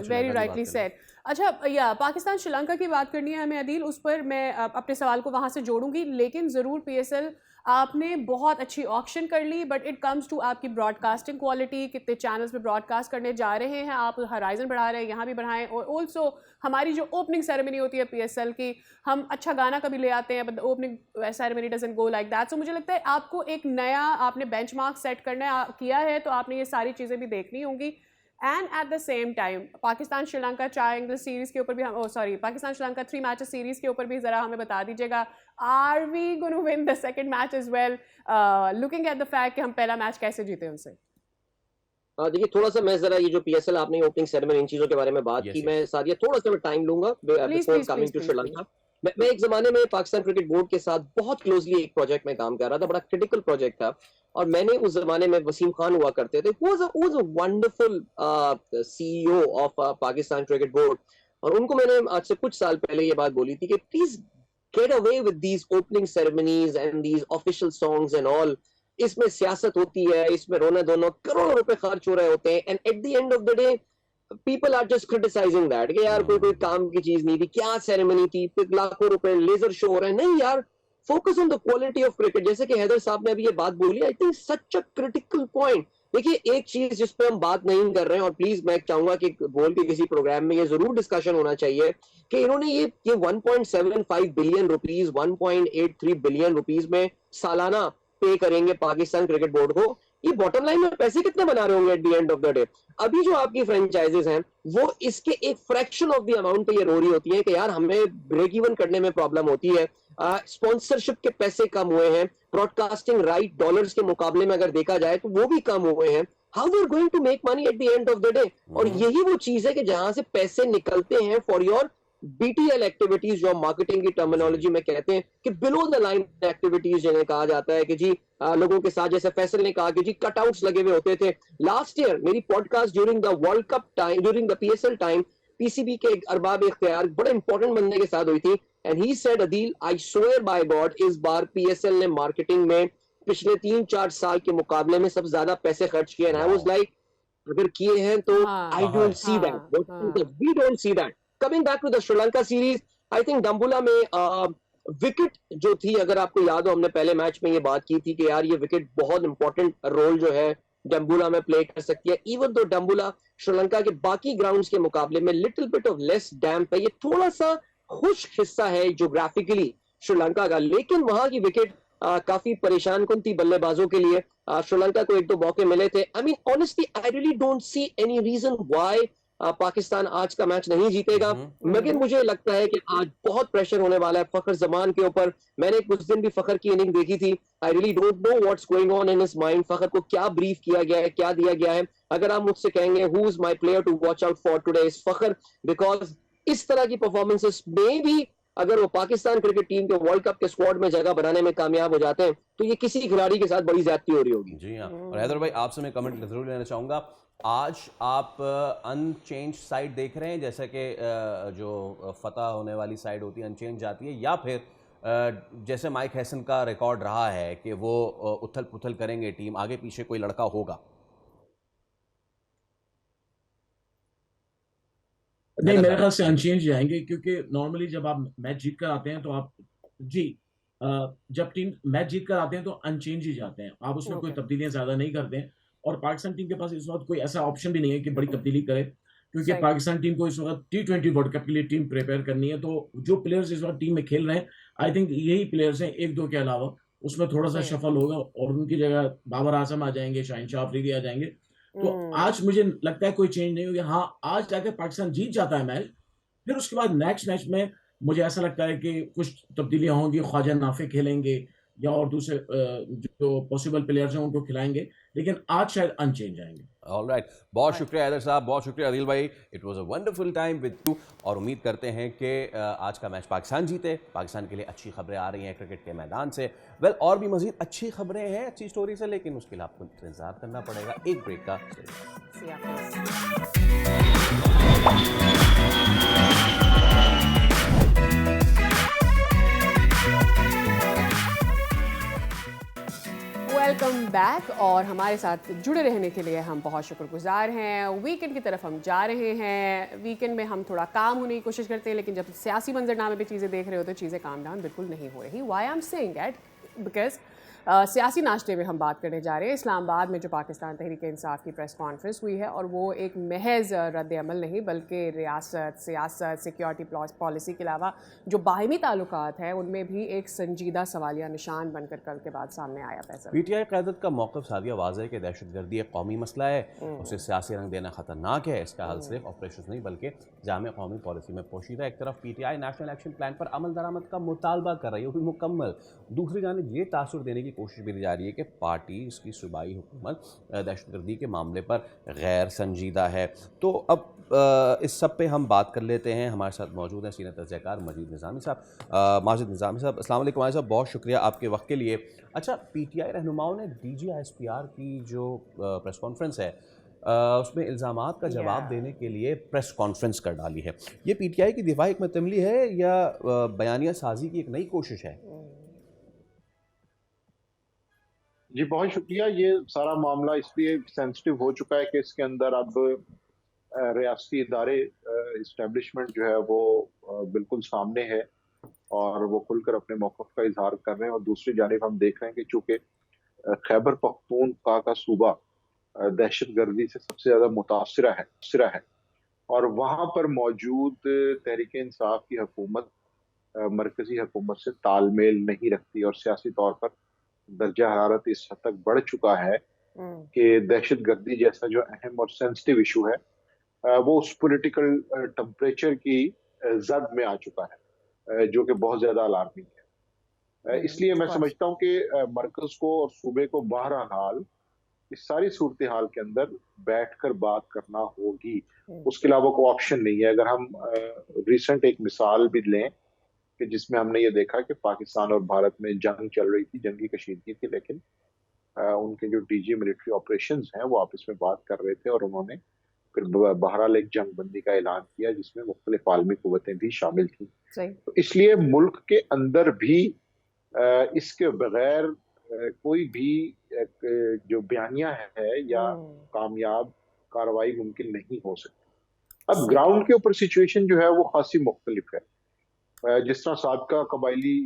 वेरी राइटली सेड। अच्छा, या पाकिस्तान श्रीलंका की बात करनी है हमें अदील, उस पर मैं अपने सवाल को वहाँ से जोड़ूंगी, लेकिन ज़रूर PSL आपने बहुत अच्छी ऑक्शन कर ली, बट इट कम्स टू आपकी ब्रॉडकास्टिंग क्वालिटी, कितने चैनल्स पे ब्रॉडकास्ट करने जा रहे हैं आप, हराइजन बढ़ा रहे हैं, यहाँ भी बढ़ाएं। और ऑल्सो हमारी जो ओपनिंग सेरेमनी होती है PSL की, हम अच्छा गाना कभी ले आते हैं, but opening ceremony doesn't go like that. So मुझे लगता है आपको एक नया आपने बेंचमार्क सेट करना किया है, तो आपने ये सारी चीज़ें भी देखनी होंगी। And at the same time Pakistan Sri Lanka triangle series के ऊपर भी हम पाकिस्तान श्रीलंका 3 मैचेस सीरीज़ के ऊपर भी ज़रा हमें बता दीजिएगा, are we gonna win the second match as well, looking at the fact कि हम पहला मैच कैसे जीते उनसे।
देखिए, थोड़ा सा मैं जरा ये जो PSL आपने ओपनिंग सेरेमनी इन चीजों के बारे में बात की, मैं सादिया थोड़ा सा टाइम लूंगा बिफोर कमिंग टू श्रीलंका। मैं एक जमाने में पाकिस्तान क्रिकेट बोर्ड के साथ बहुत क्लोजली एक प्रोजेक्ट में काम कर रहा था, बड़ा क्रिटिकल प्रोजेक्ट था, और मैंने उस जमाने में वसीम खान हुआ करते थे, was a wonderful CEO of Pakistan cricket board, और उनको मैंने आज से कुछ साल पहले ये बात बोली थी कि please get away with these opening ceremonies and these official songs and all. इसमें सियासत होती है, इसमें रोना धोना करोड़ों रुपए खर्च हो रहे होते हैं, and at the end of the day people are just criticizing that कि यार कोई काम की चीज नहीं थी, क्या सेरेमनी थी, लाखों रुपए लेजर शो हो रहे हैं। नहीं यार, focus on the quality of cricket. जैसे कि हैदर साहब ने अभी ये बात बोली, I think such a critical point. देखिए, एक चीज जिस पे हम बात नहीं कर रहे हैं, और प्लीज मैं चाहूंगा कि बोल के किसी प्रोग्राम में ये जरूर डिस्कशन होना चाहिए कि इन्होंने ये 1.75 बिलियन रुपीज 1.83 बिलियन रुपीज में सालाना पे करेंगे पाकिस्तान क्रिकेट बोर्ड को। ये बॉटम लाइन में पैसे कितने बना रहे होंगे eight the end of the day? अभी जो आपकी फ्रेंचाइजेस हैं वो इसके एक फ्रैक्शन ऑफ द अमाउंट पे ये रो रही होती है कि यार हमें ब्रेक इवन करने में प्रॉब्लम होती है, स्पॉन्सरशिप के पैसे कम हुए हैं, ब्रॉडकास्टिंग राइट डॉलर्स के मुकाबले में अगर देखा जाए तो वो भी कम हुए हैं। How we are going to make money at the end of the day? और यही वो चीज है कि जहां से पैसे निकलते हैं फॉर योर BTL एक्टिविटीज, जो मार्केटिंग की टर्मिनोलॉजी में कहते हैं कि बिलो द लाइन एक्टिविटीज, जिन्हें कहा जाता है कि जी लोगों के साथ, जैसे फैसल ने कहा कि जी कटआउट्स लगे हुए होते थे। लास्ट ईयर मेरी podcast during the world cup time, during the PSL time, PCB के एक अरबाब इख्तियार बड़े इंपॉर्टेंट बंदे के साथ हुई थी, and he said Adeel I swear by God इस बार PSL ने मार्केटिंग में पिछले 3-4 साल के मुकाबले में सबसे ज्यादा पैसे खर्च किए। एंड आई वाज लाइक, अगर किए हैं तो I don't see that, we don't see that. Coming back to the Sri Lanka series, I think Dambulla में विकेट जो थी, अगर आपको याद हो हमने पहले मैच में ये बात की थी कि यार ये विकेट बहुत इंपॉर्टेंट रोल जो है डम्बुला में प्ले कर सकती है। इवन तो डम्बुला श्रीलंका के बाकी ग्राउंड्स के मुकाबले में लिटिल बिट ऑफ लेस डैम्प है, ये थोड़ा सा खुश्क हिस्सा है ज्योग्राफिकली श्रीलंका का, लेकिन वहां की विकेट काफी परेशान कुन थी बल्लेबाजों के लिए। श्रीलंका को 1-2 मौके मिले थे। I mean honestly I really don't see any reason why Pakistan आज का मैच नहीं जीतेगा, मगर मुझे लगता है कि आज बहुत प्रेशर होने वाला है फखर जमान के ऊपर। मैंने कुछ दिन भी फखर की इनिंग देखी थी, I really don't know what's going on in his mind. Fakhar को क्या ब्रीफ किया गया है, क्या दिया गया है? अगर आप मुझसे कहेंगे who is my player to watch out for today is Fakhar, because इस तरह की परफॉर्मेंसेस में भी अगर वो पाकिस्तान क्रिकेट टीम के वर्ल्ड कप के स्क्वाड में जगह बनाने में कामयाब हो जाते हैं तो ये किसी खिलाड़ी के साथ बड़ी ज्यादती हो रही होगी।
जी हाँ, और हैदर भाई आपसे मैं कमेंट जरूर लेना चाहूँगा, आज आप अनचेंज साइड देख रहे हैं, जैसे कि जो फतह होने वाली साइड होती है अनचेंज जाती है, या फिर जैसे माइक हैसन का रिकॉर्ड रहा है कि वो उथल पुथल करेंगे टीम, आगे पीछे कोई लड़का होगा?
नहीं, मेरे ख्याल से अनचेंज जाएंगे, क्योंकि नॉर्मली जब आप मैच जीत कर आते हैं तो आप जब टीम मैच जीत कर आते हैं तो अनचेंज ही जाते हैं, आप उसमें कोई तब्दीलियां ज्यादा नहीं करते हैं। और पाकिस्तान टीम के पास इस वक्त कोई ऐसा ऑप्शन भी नहीं है कि बड़ी तब्दीली करे, क्योंकि पाकिस्तान टीम को इस वक्त T20 वर्ल्ड कप के लिए टीम प्रिपेयर करनी है। तो जो प्लेयर्स इस वक्त टीम में खेल रहे हैं, आई थिंक यही प्लेयर्स हैं, 1-2 के अलावा। उसमें थोड़ा सा शफल होगा और उनकी जगह बाबर आजम आ जाएंगे, शाहीन शाह अफरीदी आ जाएंगे। तो आज मुझे लगता है कोई चेंज नहीं होगी। हाँ, आज जाकर पाकिस्तान जीत जाता है मैच, फिर उसके बाद नेक्स्ट मैच में मुझे ऐसा लगता है कि कुछ तब्दीलियां होंगी, ख्वाजा नाफे खेलेंगे या और दूसरे जो पॉसिबल प्लेयर्स हैं उनको खिलाएंगे, लेकिन आज शायद अनचेंज आएंगे।
ऑलराइट, बहुत शुक्रिया हैदर साहब, बहुत शुक्रिया आदिल भाई, it was a wonderful time with you. और उम्मीद करते हैं कि आज का मैच पाकिस्तान जीते। पाकिस्तान के लिए अच्छी खबरें आ रही हैं क्रिकेट के मैदान से। वेल, और भी मजीद अच्छी खबरें हैं अच्छी स्टोरी से, लेकिन उसके लिए आपको इंतजार करना पड़ेगा एक ब्रेक का।
वेलकम बैक, और हमारे साथ जुड़े रहने के लिए हम बहुत शुक्रगुजार हैं। वीकेंड की तरफ हम जा रहे हैं। वीकेंड में हम थोड़ा काम होने की कोशिश करते हैं, लेकिन जब सियासी मंजरनामे पे चीज़ें देख रहे हो तो चीज़ें काम डाउन बिल्कुल नहीं हो रही। Why I am saying that, because सियासी नाश्ते में हम बात करने जा रहे हैं। इस्लामाबाद में जो पाकिस्तान तहरीक इंसाफ की प्रेस कॉन्फ्रेंस हुई है, और वो एक महज रद्द अमल नहीं बल्कि रियासत, सियासत, सिक्योरिटी पॉलिसी के अलावा जो बाहमी ताल्लुकात हैं उनमें भी एक संजीदा सवालिया निशान बनकर कल के बाद सामने आया। फैसल
पीटीआई क़यादत का मौक़िफ़ सादिया वाज़ेह है कि दहशतगर्दी एक कौमी मसला है, उसे सियासी रंग देना ख़तरनाक है। इसका हल सिर्फ ऑपरेशन नहीं बल्कि जामे कौमी पॉलिसी में पोशीदा। एक तरफ पीटीआई नेशनल एक्शन प्लान पर अमल दरामद का मुतालबा कर रही है, वो भी मुकम्मल। दूसरी जानिब ये तासुर देने की कोशिश भी की जा रही है कि पार्टी, इसकी सूबाई हुकूमत दहशतगर्दी के मामले पर गैर संजीदा है। तो अब इस सब पे हम बात कर लेते हैं। हमारे साथ मौजूद हैं सीनियर तजज़ियाकार माजिद निज़ामी साहब। अस्सलाम वालेकुम माजिद साहब, बहुत शुक्रिया आपके वक्त के लिए। अच्छा, पीटीआई रहनुमाओं ने डीजीआईएसपीआर की जो प्रेस कॉन्फ्रेंस है उसमें इल्ज़ामात का जवाब देने के लिए प्रेस कॉन्फ्रेंस कर डाली है। ये पीटीआई की दिफाई हिकमत-ए-अमली है या बयानिया साजी की एक नई कोशिश है?
जी बहुत शुक्रिया। ये सारा मामला इसलिए सेंसिटिव हो चुका है कि इसके अंदर अब रियासती इदारे, इस्टेब्लिशमेंट जो है वो बिल्कुल सामने है और वो खुलकर अपने मौक़िफ़ का इजहार कर रहे हैं। और दूसरी जानिब हम देख रहे हैं कि चूँकि खैबर पख्तूनख्वा का सूबा दहशतगर्दी से सबसे ज़्यादा मुतासिरा है और वहाँ पर मौजूद तहरीक इंसाफ की हुकूमत मरकज़ी हुकूमत से तालमेल नहीं रखती और सियासी तौर पर दर्जा हरारत इस हद तक बढ़ चुका है कि दहशतगर्दी जैसा जो अहम और सेंसिटिव इशू है वो उस पॉलिटिकल टेम्परेचर की जद में आ चुका है, जो कि बहुत ज्यादा अलार्मिंग है। इसलिए मैं समझता हूँ कि मरकज को और सूबे को बहरहाल इस सारी सूरत हाल के अंदर बैठकर बात करना होगी, उसके अलावा कोई ऑप्शन नहीं है। अगर हम रिसेंट एक मिसाल भी लें कि जिसमें हमने ये देखा कि पाकिस्तान और भारत में जंग चल रही थी, जंगी कशीदगी थी, लेकिन उनके जो डीजी मिलिट्री ऑपरेशंस हैं वो आपस में बात कर रहे थे और उन्होंने फिर बहरहाल एक जंग बंदी का ऐलान किया जिसमें मुख्तलिफ आलमी कुव्वतें भी शामिल थी। तो इसलिए मुल्क के अंदर भी इसके बगैर कोई भी जो बयानिया है या कामयाब कार्रवाई मुमकिन नहीं हो सकती। अब ग्राउंड के ऊपर सिचुएशन जो है वो खासी मुख्तलिफ है। जिस तरह साबका कबायली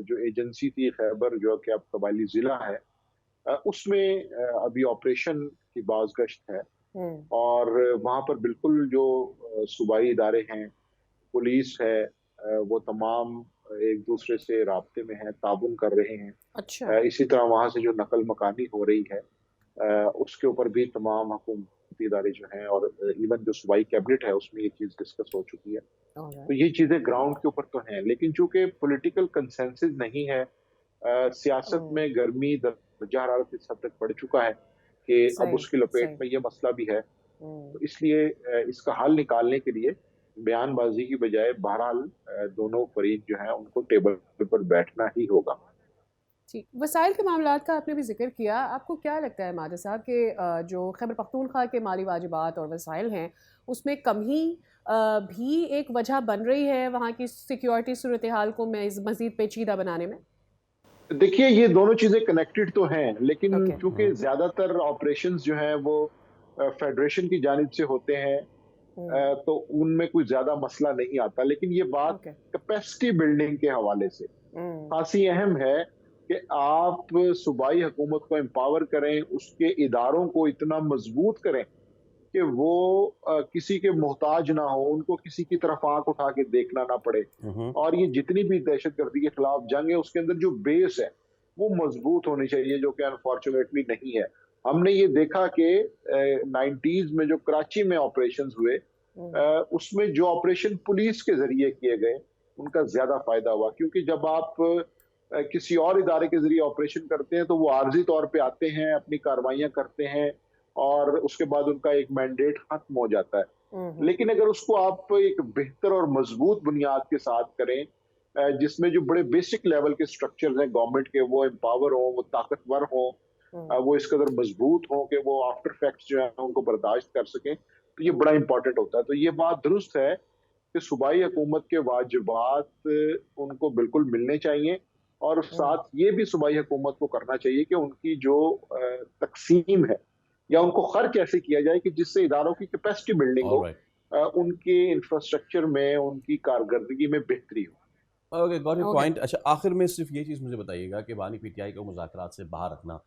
जो एजेंसी थी खैबर, जो कि अब कबायली जिला है, उसमें अभी ऑपरेशन की बाज़गश्त है और वहाँ पर बिल्कुल जो सूबाई इदारे हैं, पुलिस है, वो तमाम एक दूसरे से राब्ते में है, ताबुन कर रहे हैं।
अच्छा।
इसी तरह वहाँ से जो नकल मकानी हो रही है उसके ऊपर भी तमाम हुकूमती इदारे जो हैं और इवन जो सूबाई कैबिनेट है उसमें ये चीज़ डिस्कस हो चुकी है। तो ये चीजें ग्राउंड के ऊपर तो हैं, लेकिन चूंकि पॉलिटिकल कंसेंसस नहीं है, सियासत में गर्मी दर्जा हरारत इस हद तक बढ़ चुका है कि अब उसकी लपेट में ये मसला भी है। तो इसलिए इसका हल निकालने के लिए बयानबाजी की बजाय बहरहाल दोनों फरीक जो है उनको टेबल पर बैठना ही होगा।
ठीक, वसाइल के मामलात का आपने भी जिक्र किया। आपको क्या लगता है माजिद साहब कि जो खैबर पख्तूनख्वा के माली वाजिबात और वसाइल हैं उसमें कमी भी एक वजह बन रही है वहाँ की सिक्योरिटी सूरत हाल को मज़ीद पेचीदा बनाने में?
देखिए, ये दोनों चीजें कनेक्टेड तो हैं, लेकिन चूंकि ज्यादातर ऑपरेशंस जो हैं वो फेडरेशन की जानिब से होते हैं तो उनमें कोई ज्यादा मसला नहीं आता। लेकिन ये बात कैपेसिटी बिल्डिंग के हवाले से खासी अहम है कि आप सूबाई हुकूमत को एम्पावर करें, उसके इदारों को इतना मजबूत करें कि वो किसी के मोहताज ना हो, उनको किसी की तरफ आंख उठा के देखना ना पड़े। और ये जितनी भी दहशतगर्दी के खिलाफ जंग है उसके अंदर जो बेस है वो मजबूत होनी चाहिए, जो कि अनफॉर्चुनेटली नहीं है। हमने ये देखा कि 90s में जो कराची में ऑपरेशंस हुए उसमें जो ऑपरेशन पुलिस के जरिए किए गए उनका ज्यादा फायदा हुआ, क्योंकि जब आप किसी और इदारे के जरिए ऑपरेशन करते हैं तो वो आर्जी तौर पे आते हैं, अपनी कार्रवाइयां करते हैं और उसके बाद उनका एक मैंडेट खत्म हो जाता है। लेकिन अगर उसको आप एक बेहतर और मजबूत बुनियाद के साथ करें जिसमें जो बड़े बेसिक लेवल के स्ट्रक्चर्स हैं गवर्नमेंट के, वो एम्पावर हो, वो ताकतवर हो, वो इस कदर मजबूत हो कि वो आफ्टर फैक्ट्स जो है उनको बर्दाश्त कर सकें, तो ये बड़ा इंपॉर्टेंट होता है। तो ये बात दुरुस्त है कि सूबाई हुकूमत के वाजिबात उनको बिल्कुल मिलने चाहिए और साथ ये भी सूबाई हुकूमत को करना चाहिए कि उनकी जो तकसीम है या उनको खर्च ऐसे किया जाए कि जिससे इदारों की कैपेसिटी बिल्डिंग हो, उनके इंफ्रास्ट्रक्चर में, उनकी कारकर्दगी में बेहतरी हो।
Okay, got your
okay
point. अच्छा, आखिर में सिर्फ ये चीज़ मुझे बताइएगा कि बानी पीटीआई को मुज़ाकरात से बाहर रखना,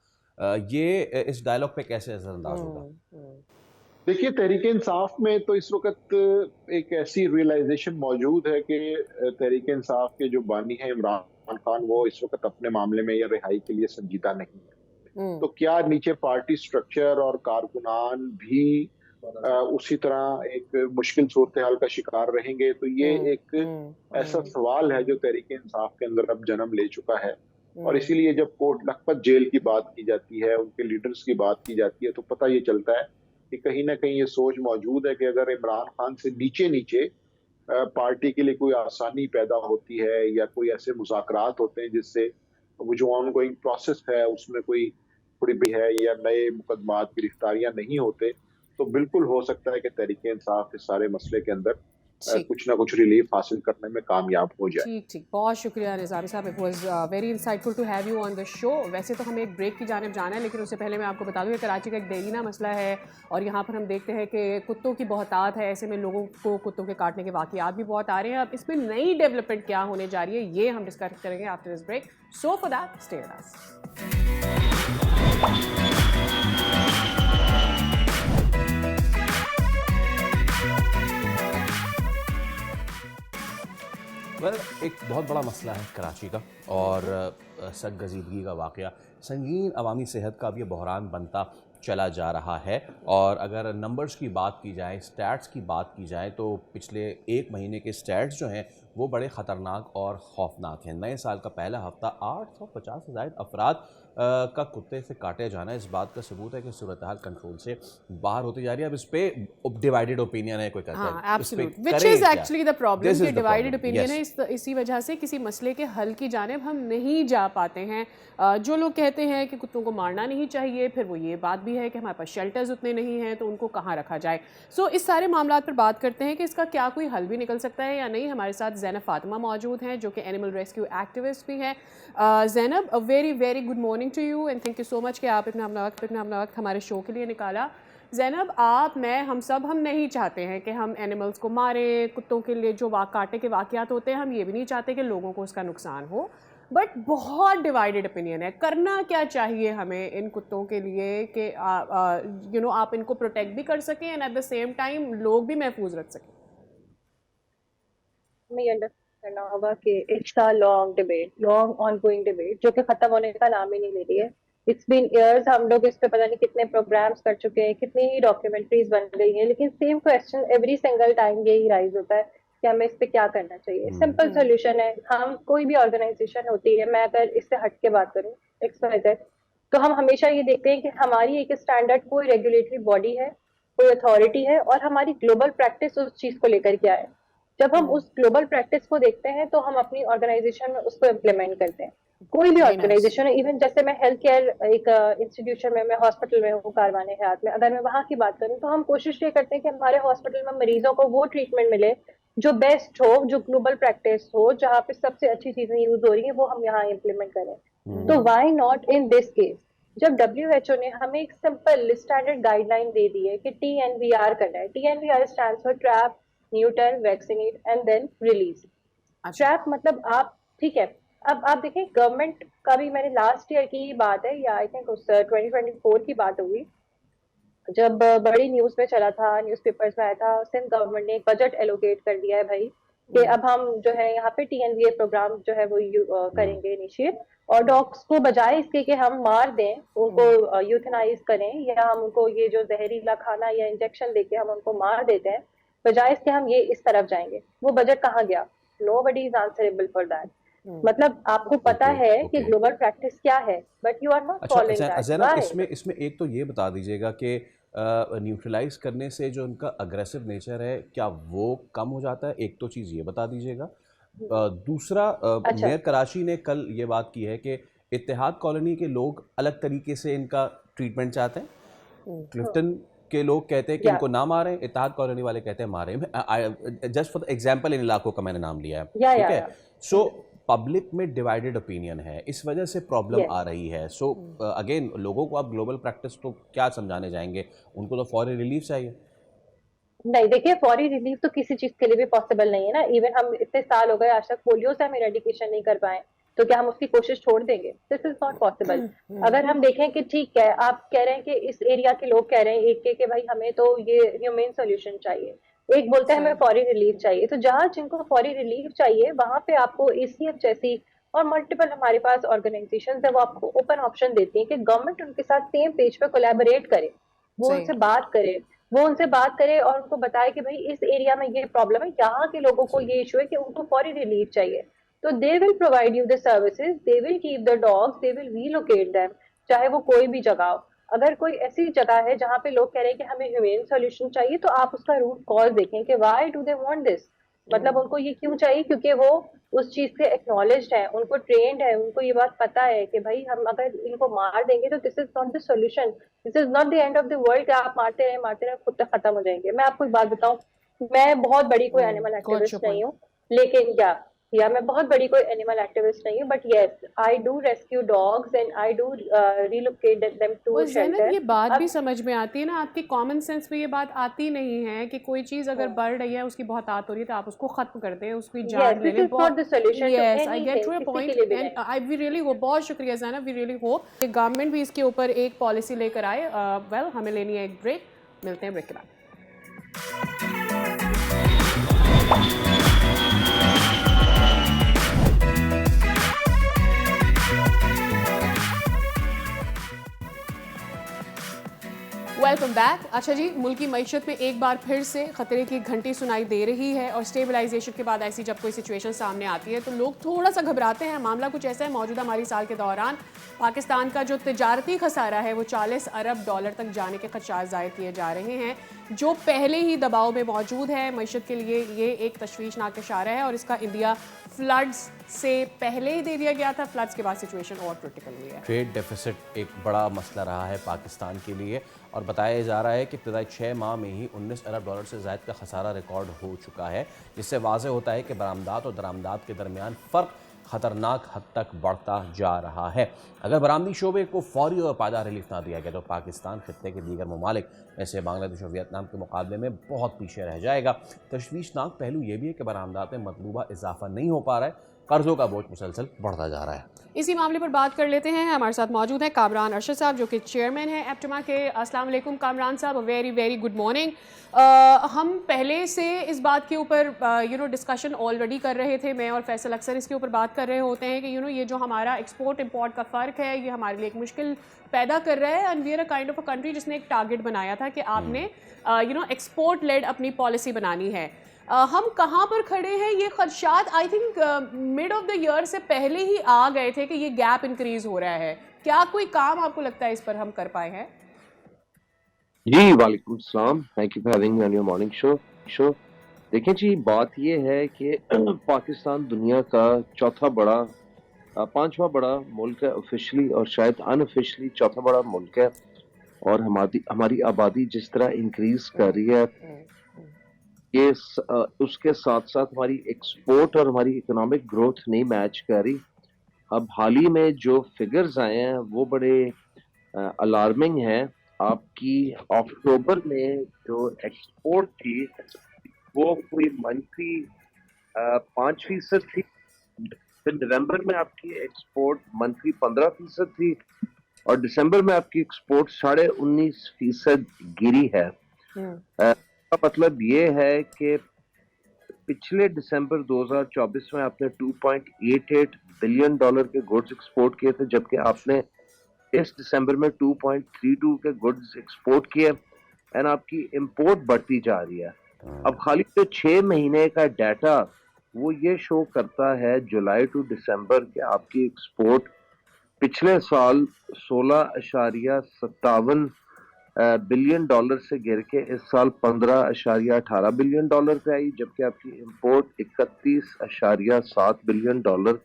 ये इस डायलॉग पे कैसे असरअंदाज होगा?
देखिए, तहरीक इंसाफ में तो इस वक्त एक ऐसी रियलाइजेशन मौजूद है कि तहरीक इंसाफ के जो बानी है इमरान खान, वो इस वक्त अपने मामले में या रिहाई के लिए संजीदा नहीं है। तो क्या नीचे पार्टी स्ट्रक्चर और कारकुनान भी उसी तरह एक मुश्किल सूरत हाल का शिकार रहेंगे? तो ये एक ऐसा सवाल है जो तहरीक इंसाफ के अंदर अब जन्म ले चुका है। और इसीलिए जब कोट लखपत जेल की बात की जाती है, उनके लीडर्स की बात की जाती है, तो पता ये चलता है कि कहीं ना कहीं ये सोच मौजूद है कि अगर इमरान खान से नीचे नीचे पार्टी के लिए कोई आसानी पैदा होती है या कोई ऐसे मुज़ाकरात होते हैं जिससे वो जो ऑनगोइंग प्रोसेस है उसमें कोई थोड़ी भी है या नए मुकदमात गिरफ्तारियां नहीं होते, तो बिल्कुल हो सकता है कि तहरीक इंसाफ इस सारे मसले के अंदर
ठीक
कुछ ना कुछ रिलीफ हासिल करने में कामयाब हो जाए।
ठीक ठीक, बहुत शुक्रिया निज़ामी साहब, it was very insightful to have you on the show. वैसे तो हमें एक ब्रेक की जानिब जाना है, लेकिन उससे पहले मैं आपको बता दूं कि कराची का एक देरीना मसला है और यहाँ पर हम देखते हैं कि कुत्तों की बहुतात है, ऐसे में लोगों को कुत्तों के काटने के वाक़यात भी बहुत आ रहे हैं। अब इसमें नई डेवलपमेंट क्या होने जा रही है, ये हम डिस्कस करेंगे after this break. So for that stay with us.
Well, एक बहुत बड़ा मसला है कराची का, और सरगजीदगी का वाक़या संगीन अवामी सेहत का अब ये बहरान बनता चला जा रहा है। और अगर नंबर्स की बात की जाए, स्टैट्स की बात की जाए, तो पिछले एक महीने के स्टैट्स जो हैं वो बड़े ख़तरनाक और ख़ौफनाक हैं। नए साल का पहला हफ़्ता 850 से ज़ायद अफराद का कुत्ते से काटे जाना इस बात का सबूत है कि सूरत हाल कंट्रोल से बाहर होती जा रही है। अब इस पर डिवाइडेड ओपिनियन है, कोई कहता
हाँ,
है
absolute, which is actually the problem
This is
कि
the
divided
problem,
opinion
yes.
है। इसी वजह से किसी मसले के हल की जानिब हम नहीं जा पाते हैं। जो लोग कहते हैं कि कुत्तों को मारना नहीं चाहिए, फिर वो ये बात भी है कि हमारे पास शेल्टर्स उतने नहीं हैं, तो उनको कहाँ रखा जाए। सो इस सारे मामला पर बात करते हैं कि इसका क्या कोई हल भी निकल सकता है या नहीं। हमारे साथ ज़ैनब फातिमा मौजूद हैं, जो कि एनिमल रेस्क्यू एक्टिविस्ट भी हैं। Zainab, a very very good morning to you and thank you so much कि आप अपना वक्त हमारे शो के लिए निकाला। ज़ैनब, आप, मैं, हम नहीं चाहते हैं कि हम एनिमल्स को मारें। कुत्तों के लिए जो काटे के वाक़यात होते हैं, हम ये भी नहीं चाहते कि लोगों को उसका नुकसान हो, बट बहुत डिवाइडेड ओपिनियन है। करना क्या चाहिए हमें इन कुत्तों के लिए कि आप इनको प्रोटेक्ट भी कर सकें and at the same time लोग भी महफूज रख सकें?
हमें ये अंडरस्टैंड करना होगा कि it's a long debate, long ongoing debate, जो कि खत्म होने का नाम ही नहीं ले रही है। इट्स बीन इयर्स, हम लोग इस पे पता नहीं कितने प्रोग्राम्स कर चुके हैं, कितनी ही डॉक्यूमेंट्रीज बन गई हैं, लेकिन same question every single time यही राइज होता है कि हमें इस पे क्या करना चाहिए। सिंपल सोल्यूशन है, हम कोई भी ऑर्गेनाइजेशन होती है, मैं अगर इससे हट के बात करूँ XYZ, तो हम हमेशा ये देखते हैं कि हमारी एक स्टैंडर्ड कोई रेगुलेटरी बॉडी है, कोई अथॉरिटी है, और हमारी ग्लोबल प्रैक्टिस उस चीज को लेकर क्या है। जब हम उस ग्लोबल प्रैक्टिस को देखते हैं तो हम अपनी ऑर्गेनाइजेशन में उसको इम्प्लीमेंट करते हैं। कोई भी ऑर्गेनाइजेशन है, इवन जैसे मैं हेल्थ केयर एक इंस्टीट्यूशन में, मैं हॉस्पिटल में हूँ कारवाने हयात में, अगर मैं वहाँ की बात करूँ तो हम कोशिश ये करते हैं कि हमारे हॉस्पिटल में मरीजों को वो ट्रीटमेंट मिले जो बेस्ट हो, जो ग्लोबल प्रैक्टिस हो, जहाँ पे सबसे अच्छी चीजें यूज हो रही है वो हम यहाँ इम्प्लीमेंट करें। तो why not in this case? जब WHO ने हमें एक सिंपल स्टैंडर्ड गाइडलाइन दे दी है कि TNVR करना है। TNVR stands for trap, neuter, vaccinate and then release. Trap मतलब आप, ठीक है, अब आप देखें गवर्नमेंट का भी, मैंने लास्ट ईयर की बात है या आई थिंक उस 2024 की बात हुई, जब बड़ी न्यूज में चला था, न्यूज़पेपर्स में आया था, सिंध गवर्नमेंट ने एक बजट एलोकेट कर दिया है भाई कि अब हम जो है यहाँ पे TNVA प्रोग्राम जो है वो करेंगे इनिशिएट, और डॉग्स को बजाय इसके कि हम मार दें, उनको यूथनाइज करें या हम उनको ये जो जहरीला खाना या इंजेक्शन देके हम उनको मार देते हैं, बजाय इसके हम ये इस तरफ जाएंगे। वो बजट कहाँ गया? Nobody is answerable for that. मतलब आपको पता है कि ग्लोबल प्रैक्टिस क्या है, but you are not following that.
Zainab, इसमें एक तो ये बता दीजिएगा कि न्यूट्रलाइज करने से जो उनका अग्रेसिव नेचर है, क्या वो कम हो जाता है? एक तो चीज़ ये बता दीजिएगा। दूसरा, मेयर कराची ने कल ये बात की है कि इत्तेहाद कॉलोनी के लोग अलग तरीके से इनका ट्रीटमेंट चाहते हैं। क्लिफ्टन के लोग कहते हैं कि इनको ना मारें, इत्तेहाद कॉलोनी वाले कहते हैं मारें। जस्ट फॉर एग्जांपल इन इलाकों का मैंने नाम लिया है, ठीक है। सो पब्लिक में डिवाइडेड ओपिनियन है, इस वजह से प्रॉब्लम आ रही है। सो अगेन, लोगों को आप ग्लोबल प्रैक्टिस तो क्या समझाने जाएंगे, उनको तो फौरी रिलीफ चाहिए।
नहीं देखिए, फौरी रिलीफ तो किसी चीज के लिए भी पॉसिबल नहीं है ना। इवन हम इतने साल हो गए आज तक पोलियो से हम इरेडिकेशन नहीं कर पाए, तो क्या हम उसकी कोशिश छोड़ देंगे? This is not possible. अगर हम देखें कि ठीक है, आप कह रहे हैं कि इस एरिया के लोग कह रहे हैं एक के भाई हमें तो ये ह्यूमेन सोल्यूशन चाहिए, एक बोलता है हमें
सही।
फौरी रिलीफ चाहिए, तो जहां जिनको फौरी रिलीफ चाहिए वहां पे आपको एसीएफ जैसी और मल्टीपल हमारे पास ऑर्गेनाइजेशन है, वो आपको ओपन ऑप्शन देती है कि गवर्नमेंट उनके साथ सेम पेज पे कोलैबोरेट करे, वो
सही।
उनसे बात करे, वो उनसे बात करे और उनको बताए कि भाई इस एरिया में ये प्रॉब्लम है, यहाँ के लोगों को ये इशू है कि उनको फौरी रिलीफ चाहिए, तो they will provide you the services, they will keep the dogs, they will relocate them, चाहे वो कोई भी जगह हो। अगर कोई ऐसी जगह है जहाँ पे लोग कह रहे हैं कि हमें ह्यूमेन सॉल्यूशन चाहिए, तो आप उसका रूट कॉज देखें कि why do they want this, मतलब उनको ये क्यों चाहिए, क्योंकि वो उस चीज से एक्नॉलेज्ड है, उनको ट्रेंड है, उनको ये बात पता है कि भाई हम अगर इनको मार देंगे तो this is not the solution, this is not the end of the world कि आप मारते रहे खुद तक खत्म हो जाएंगे। मैं आपको एक बात बताऊं, मैं बहुत बड़ी कोई एनिमल
गॉट योर
एक्टिविस्ट नहीं
पॉइंट।
हूँ, लेकिन या मैं बहुत बड़ी कोई एनिमल एक्टिविस्ट नहीं हूँ, but yes I do rescue dogs and I do relocate them to
our Zainab
shelter.
ये बात भी
अब
समझ में आती है ना, आपके कॉमन सेंस में ये बात आती नहीं है कि कोई चीज़ अगर बढ़ रही है, उसकी बहुत आत हो रही है, तो आप उसको ख़त्म कर दें, उसकी
यस,
जान ले
दिस
लें।
Is not the solution to
yes, I get
anything,
your
किसी
पॉइंट
के लिए भी
एंड
नहीं।
आई वी रियली होप, बहुत शुक्रिया ज़ैनब, वी रियली होप कि गवर्नमेंट भी इसके ऊपर एक पॉलिसी लेकर आए। वेल, हमें लेनी है एक ब्रेक, मिलते हैं ब्रेक के बाद। Welcome back. अच्छा जी, मुल्क की मईशत में एक बार फिर से ख़तरे की घंटी सुनाई दे रही है और स्टेबलाइजेशन के बाद ऐसी जब कोई सिचुएशन सामने आती है तो लोग थोड़ा सा घबराते हैं। मामला कुछ ऐसा है, मौजूदा माली साल के दौरान पाकिस्तान का जो तिजारती खसारा है वो 40 अरब डॉलर तक जाने के खदशात ज़ाहिर किए जा रहे हैं, जो पहले ही दबाव में मौजूद है। मईशत के लिए ये एक तशवीशनाक इशारा है और इसका इंदिया फ्लड्स से पहले ही दे दिया गया था। फ्लड्स के बाद सिचुएशन और क्रिटिकल हुई है।
ट्रेड डेफिसिट एक बड़ा मसला रहा है पाकिस्तान के लिए और बताया जा रहा है कि इब्तदाई 6 माह में ही 19 अरब डॉलर से ज़ायद का खसारा रिकॉर्ड हो चुका है, जिससे वाज़ेह होता है कि बरामदात और दरामदात के दरमियान फ़र्क ख़तरनाक हद तक बढ़ता जा रहा है। अगर बरामदी शोबे को फौरी और पायदार रिलीफ ना दिया गया तो पाकिस्तान खित्ते के दीगर ममालिक जैसे बांग्लादेश और वियतनाम के मुकाबले में बहुत पीछे रह जाएगा। तशवीशनाक पहलू ये भी है कि बरामदात में मतलूबा इजाफा नहीं हो पा रहा है, कर्जों का बोझ मुसलसल बढ़ता जा रहा है।
इसी मामले पर बात कर लेते हैं। हमारे साथ मौजूद हैं कामरान अरशद साहब, जो कि चेयरमैन हैं एप्टमा के। अस्सलाम वालेकुम कामरान साहब, वेरी वेरी गुड मॉर्निंग। हम पहले से इस बात के ऊपर डिस्कशन ऑलरेडी कर रहे थे, मैं और फैसल अक्सर इसके ऊपर बात कर रहे होते हैं कि ये जो हमारा एक्सपोर्ट इंपोर्ट का फ़र्क है, ये हमारे लिए एक मुश्किल पैदा कर रहा है। And we are a kind of a country जिसने एक टारगेट बनाया था कि आपने एक्सपोर्ट लेड अपनी पॉलिसी बनानी है। हम कहाँ पर खड़े हैं? ये खदशात I think mid of the year से पहले ही आ गए थे कि ये गैप इंक्रीज हो रहा है। क्या कोई काम आपको लगता है इस पर हम कर पाए हैं?
जी वालेकुम सलाम, thank you for having me on your morning show. देखिए जी, बात ये है कि पाकिस्तान दुनिया का चौथा बड़ा पांचवा बड़ा मुल्क है ऑफिशियली, और शायद अनऑफिशियली चौथा बड़ा मुल्क है। और हमारी आबादी जिस तरह इंक्रीज कर रही है, ये उसके साथ साथ हमारी एक्सपोर्ट और हमारी इकोनॉमिक ग्रोथ नहीं मैच कर रही। अब हाल ही में जो फिगर्स आए हैं वो बड़े अलार्मिंग हैं। आपकी अक्टूबर में जो एक्सपोर्ट थी वो कोई मंथली 5% थी, फिर नवंबर में आपकी एक्सपोर्ट मंथली 15% थी, और दिसंबर में आपकी एक्सपोर्ट 19.5% गिरी है। का मतलब ये है कि पिछले दिसंबर 2024 में आपने 2.88 बिलियन डॉलर के गुड्स एक्सपोर्ट किए थे, जबकि आपने इस दिसंबर में 2.32 के गुड्स एक्सपोर्ट किए, एंड आपकी इंपोर्ट बढ़ती जा रही है। अब खाली जो 6 महीने का डाटा वो ये शो करता है जुलाई टू दिसंबर के आपकी एक्सपोर्ट पिछले साल 16.57 बिलियन डॉलर से गिर के इस साल 15.18 बिलियन डॉलर पे आई, जबकि आपकी इंपोर्ट 31.7 बिलियन डॉलर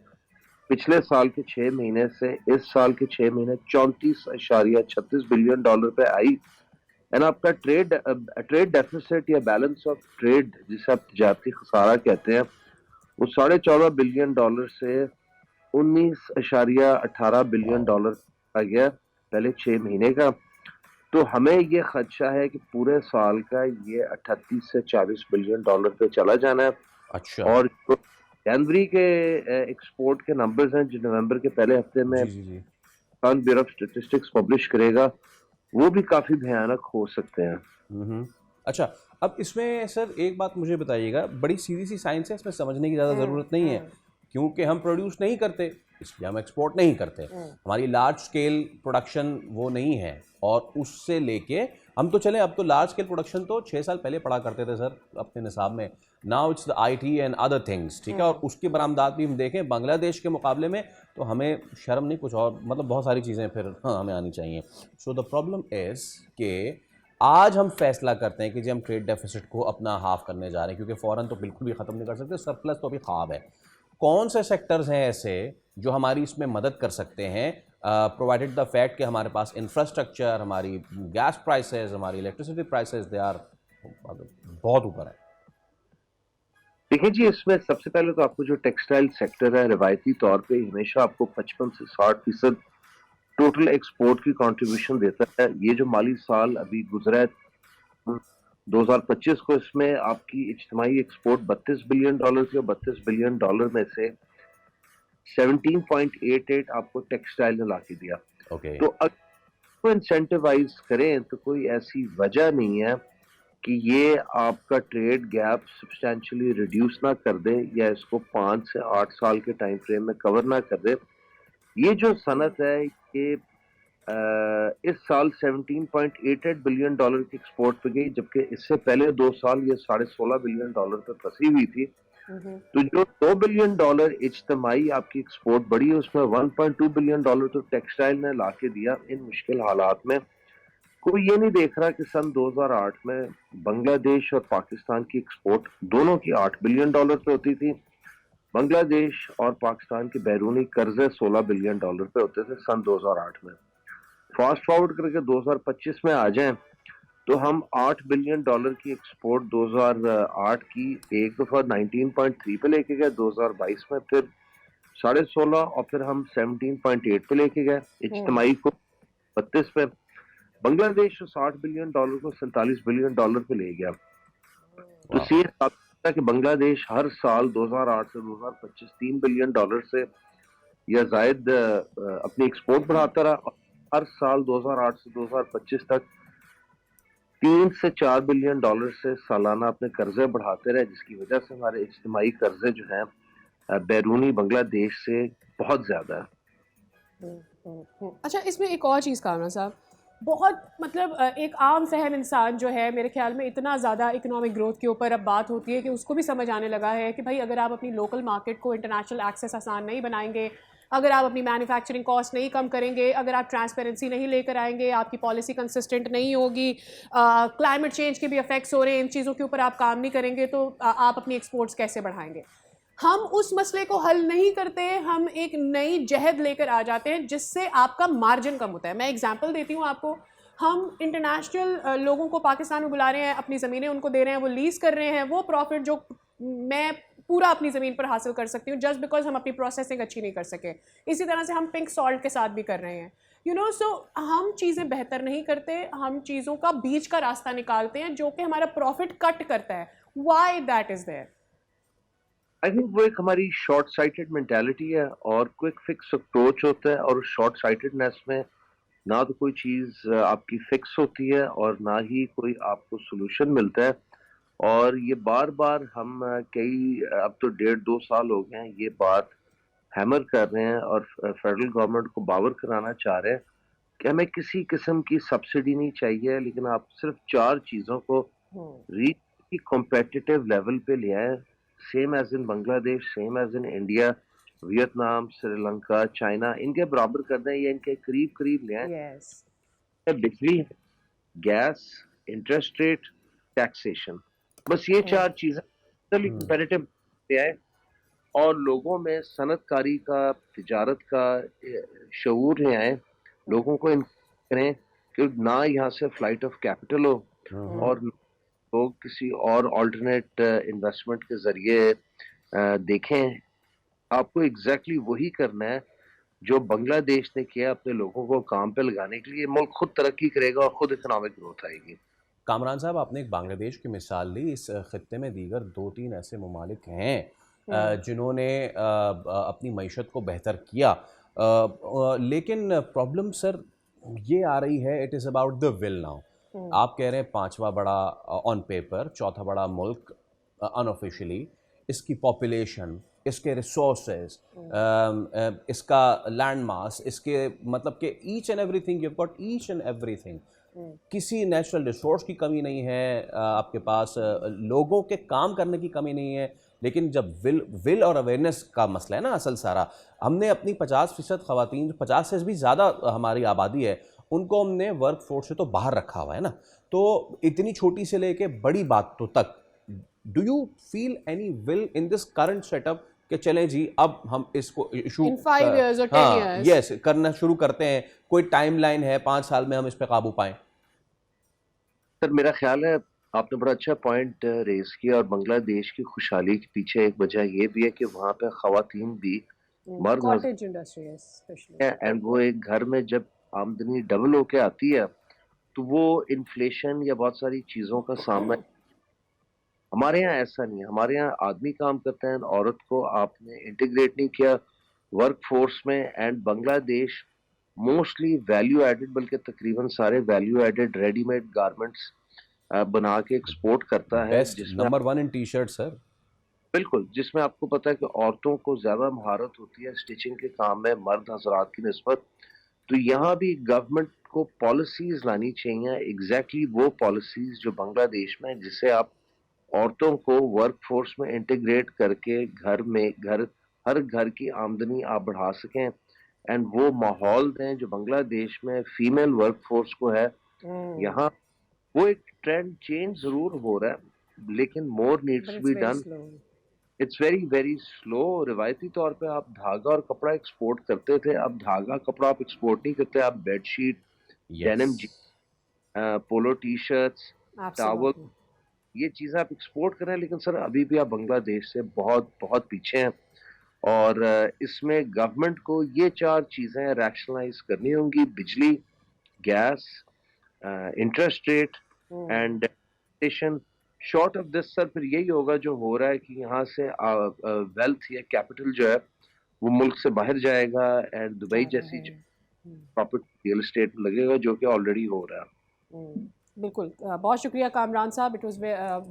पिछले साल के 6 महीने से इस साल के 6 महीने 34.36 बिलियन डॉलर पे आई। एंड आपका ट्रेड डेफिसिट या बैलेंस ऑफ ट्रेड जिसे आप तजारती खसारा कहते हैं, वो 14.5 बिलियन डॉलर से 19.18 बिलियन डॉलर आ गया पहले 6 महीने का।
तो हमें ये खदशा है कि पूरे साल का ये 38 से 40 बिलियन डॉलर पे चला जाना है।
अच्छा।
और जो जनवरी के एक्सपोर्ट के नंबर्स हैं जो नवंबर के पहले हफ्ते में
जी जी जी।
ब्यूरो ऑफ स्टैटिस्टिक्स पब्लिश करेगा, वो भी काफी भयानक हो सकते हैं।
अच्छा, अब इसमें सर एक बात मुझे बताइएगा, बड़ी सीधी सी साइंस है, इसमें समझने की ज़्यादा ज़रूरत नहीं है, क्योंकि हम प्रोड्यूस नहीं करते इसलिए हम एक्सपोर्ट नहीं करते। हमारी लार्ज स्केल प्रोडक्शन वो नहीं है, और उससे लेके हम तो चले, अब तो लार्ज स्केल प्रोडक्शन तो 6 साल पहले पढ़ा करते थे सर अपने निसाब में। Now it's the IT and other things, ठीक है। और उसके बरामदात भी हम देखें बांग्लादेश के मुकाबले में, तो हमें शर्म नहीं कुछ और, मतलब बहुत सारी चीज़ें फिर हमें आनी चाहिए। सो द प्रॉब्लम इज़ कि आज हम फैसला करते हैं कि जी हम ट्रेड डेफिसिट को अपना हाफ करने जा रहे हैं, क्योंकि फ़ौरन तो बिल्कुल भी ख़त्म नहीं कर सकते, सरप्लस तो अभी ख्वाब है। कौन से सेक्टर्स हैं ऐसे जो हमारी इसमें मदद कर सकते हैं, प्रोवाइडेड द फैक्ट कि हमारे पास इंफ्रास्ट्रक्चर, हमारी गैस प्राइसेस, हमारी इलेक्ट्रिसिटी प्राइसेस दे आर बहुत ऊपर है।
देखिए जी, इसमें सबसे पहले तो आपको जो टेक्सटाइल सेक्टर है, रिवायती तौर पे हमेशा आपको 55 से 60% टोटल एक्सपोर्ट की कंट्रीब्यूशन देता है। ये जो माली साल अभी गुजरा है 2025 को, इसमें आपकी इज्तिमाई एक्सपोर्ट $32 बिलियन थी, और $32 बिलियन में से 17.88 आपको टेक्सटाइल ने ला के दिया।
ओके।
तो अगर इंसेंटिवाइज करें तो कोई ऐसी वजह नहीं है कि ये आपका ट्रेड गैप सब्सटेंशियली रिड्यूस ना कर दे, या इसको 5 से 8 साल के टाइम फ्रेम में कवर ना कर दे। ये जो सनत है, ये इस साल 17.88 बिलियन डॉलर की एक्सपोर्ट पे गई, जबकि इससे पहले 2 साल ये $16.5 बिलियन पे फंसी हुई थी। तो जो $2 बिलियन इज्तिमाई आपकी एक्सपोर्ट बढ़ी है, उसमें $1.2 बिलियन तो टेक्सटाइल ने ला के दिया इन मुश्किल हालात में। कोई ये नहीं देख रहा कि सन 2008 में बांग्लादेश और पाकिस्तान की एक्सपोर्ट दोनों की $8 बिलियन पे होती थी। बांग्लादेश और पाकिस्तान के बैरूनी कर्जे $16 बिलियन पे होते थे सन 2008 में। फास्ट फॉरवर्ड करके 2025 में आ जाएं तो हम $8 बिलियन की एक्सपोर्ट 2008 की एक दफा 19.3 पे लेके गए, 2022 में फिर 16.5, और फिर हम 17.8 पे लेके गए, इज्तिमाई को 32 पे। बांग्लादेश $60 बिलियन को $47 बिलियन पे ले गया। तो ये साबित कि बांग्लादेश हर साल 2008 से 2025 $3 बिलियन से या जायद अपनी एक्सपोर्ट बढ़ाता रहा। हर साल 2008 से 2025 तक $3 से $4 बिलियन से सालाना अपने कर्जे बढ़ाते रहे, जिसकी वजह से हमारे इज्तिमाई कर्जे जो हैं बैरूनी बांग्लादेश से बहुत ज्यादा है।
अच्छा, इसमें एक और चीज़ कामना साहब, बहुत मतलब एक आम फहम इंसान जो है, मेरे ख्याल में इतना ज़्यादा इकोनॉमिक ग्रोथ के ऊपर अब बात होती है कि उसको भी समझ आने लगा है कि भाई अगर आप अपनी लोकल मार्केट को इंटरनेशनल एक्सेस आसान नहीं बनाएंगे, अगर आप अपनी मैन्युफैक्चरिंग कॉस्ट नहीं कम करेंगे, अगर आप ट्रांसपेरेंसी नहीं लेकर आएंगे, आपकी पॉलिसी कंसिस्टेंट नहीं होगी, क्लाइमेट चेंज के भी इफेक्ट्स हो रहे हैं, इन चीज़ों के ऊपर आप काम नहीं करेंगे, तो आप अपनी एक्सपोर्ट्स कैसे बढ़ाएंगे? हम उस मसले को हल नहीं करते, हम एक नई जहद लेकर आ जाते हैं जिससे आपका मार्जिन कम होता है। मैं एग्जांपल देती हूँ आपको, हम इंटरनेशनल लोगों को पाकिस्तान में बुला रहे हैं, अपनी ज़मीनें उनको दे रहे हैं, वो लीज़ कर रहे हैं, वो प्रॉफिट जो मैं पूरा अपनी ज़मीन पर हासिल कर सकती हूँ जस्ट बिकॉज हम अपनी प्रोसेसिंग अच्छी नहीं कर सके। इसी तरह से हम पिंक सॉल्ट के साथ भी कर रहे हैं, सो हम चीज़ें बेहतर नहीं करते, हम चीज़ों का बीच का रास्ता निकालते हैं जो कि हमारा प्रॉफिट कट करता है। Why that is there?
I think वो एक हमारी शॉर्ट साइटेड मेंटालिटी है और क्विक फिक्स अप्रोच होता है, और शॉर्ट साइटेडनेस में ना तो कोई चीज़ आपकी फिक्स होती है और ना ही कोई आपको सोल्यूशन मिलता है। और ये बार बार हम कई अब तो 1.5-2 साल हो गए हैं ये बात हैमर कर रहे हैं और फेडरल गवर्नमेंट को बावर कराना चाह रहे हैं कि हमें किसी किस्म की सब्सिडी नहीं चाहिए, लेकिन आप सिर्फ 4 चीज़ों को रीच की कॉम्पिटिटिव लेवल पे ले आए, same as in Bangladesh, same as in India, Vietnam, Sri Lanka, China, इनके बराबर कर दें या इनके करीब करीब ले आए। बिजली, गैस, इंटरेस्ट रेट, टैक्सेशन, बस ये 4 चीजें कंपैरेटिव ले आए और लोगों में सनतकारी का, तिजारत का शऊर ले आए, लोगों को करें कि ना यहाँ से फ्लाइट ऑफ कैपिटल हो और लोग किसी और ऑल्टरनेट इन्वेस्टमेंट के जरिए देखें। आपको एग्जैक्टली वही करना है जो बांग्लादेश ने किया अपने लोगों को काम पे लगाने के लिए, मुल्क खुद तरक्की करेगा और खुद इकोनॉमिक ग्रोथ आएगी।
कामरान साहब, आपने एक बांग्लादेश की मिसाल ली, इस खित्ते में दीगर 2-3 ऐसे ममालिक हैं जिन्होंने अपनी मईशत को बेहतर किया, लेकिन प्रॉब्लम सर ये आ रही है, it is about the will now. आप कह रहे हैं 5वां बड़ा ऑन पेपर, 4था बड़ा मुल्क अनऑफिशियली, इसकी पॉपुलेशन, इसके रिसोर्सेज, इसका लैंड मास, इसके मतलब कि each and everything, you have got each and everything. किसी नेचुरल रिसोर्स की कमी नहीं है आपके पास, लोगों के काम करने की कमी नहीं है, लेकिन जब विल और अवेयरनेस का मसला है ना असल सारा, हमने अपनी 50% ख़वातीन, 50 से भी ज़्यादा हमारी आबादी है, उनको हमने वर्क फोर्स से तो बाहर रखा हुआ है ना। तो इतनी छोटी से लेके बड़ी बातों तक, do you feel any will in this current setup कि चलें जी अब हम इसको issue
in 5 years or 10 years
yes करना शुरू करते हैं, कोई टाइमलाइन है 5 साल में हम इस पे काबू पाएं?
सर मेरा ख्याल है आपने बड़ा अच्छा पॉइंट रेज किया, और बांग्लादेश की खुशहाली के पीछे एक वजह ये भी है कि वहाँ पे खवातीन भी मर्द
कॉटेज इंडस्ट्री स्पेशली
है, एंड वो एक घर में जब आमदनी डबल होके आती है तो वो इन्फ्लेशन या बहुत सारी चीजों का सामना। हमारे यहाँ ऐसा नहीं है, हमारे यहाँ आदमी काम करते हैं, औरत को आपने इंटीग्रेट नहीं किया वर्क फोर्स में। And Bangladesh mostly value added, बल्कि तकरीबन सारे वैल्यू एडेड रेडीमेड गारमेंट्स बना के एक्सपोर्ट करता है,
बेस्ट नंबर 1 इन टी शर्ट सर।
बिल्कुल, जिसमें आपको पता है कि औरतों को ज्यादा महारत होती है स्टिचिंग के काम में मर्द हजरात की निस्बत। तो यहाँ भी गवर्नमेंट को पॉलिसीज लानी चाहिए, एग्जैक्टली वो पॉलिसीज जो बांग्लादेश में, जिससे आप औरतों को वर्क फोर्स में इंटीग्रेट करके हर घर की आमदनी आप बढ़ा सकें, एंड वो माहौल दें जो बांग्लादेश में फीमेल वर्क फोर्स को है। यहाँ वो एक ट्रेंड चेंज जरूर हो रहा है, लेकिन more needs to be done. It's very very slow. रिवायती तौर पे आप धागा और कपड़ा एक्सपोर्ट करते थे, अब धागा कपड़ा आप एक्सपोर्ट नहीं करते, आप bedsheet, denim, polo T shirts, towel, ये चीजें आप एक्सपोर्ट कर रहे हैं। लेकिन सर अभी भी आप बांग्लादेश से बहुत बहुत पीछे हैं, और इसमें गवर्नमेंट को ये 4 चीजें रैशनलाइज करनी होंगी: बिजली, gas, interest rate and taxation. Short of this sir फिर यही होगा जो हो रहा है कि यहाँ से वेल्थ या कैपिटल जो है वो मुल्क से बाहर जाएगा, एंड दुबई जैसी प्रॉपर्टी रियल एस्टेट में लगेगा, जो कि ऑलरेडी हो रहा है।
बिल्कुल, बहुत शुक्रिया कामरान साहब, इट वाज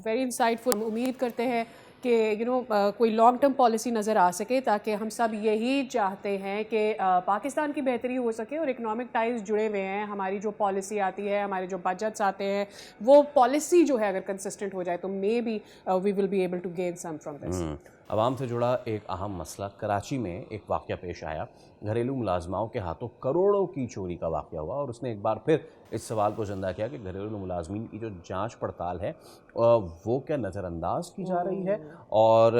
वेरी इंसाइटफुल। उम्मीद करते हैं कि कोई लॉन्ग टर्म पॉलिसी नज़र आ सके, ताकि हम सब यही चाहते हैं कि पाकिस्तान की बेहतरी हो सके और इकोनॉमिक टाइज जुड़े हुए हैं। हमारी जो पॉलिसी आती है, हमारे जो बजट्स आते हैं, वो पॉलिसी जो है अगर कंसिस्टेंट हो जाए तो maybe we will be able to gain some from this.
आवाम से जुड़ा एक अहम मसला, कराची में एक वाक़या पेश आया, घरेलू मुलाजमाओं के हाथों करोड़ों की चोरी का वाक़या हुआ, और उसने एक बार फिर इस सवाल को ज़िंदा किया कि घरेलू मुलाजमीन की जो जांच पड़ताल है वो क्या नज़रअंदाज की जा रही है। और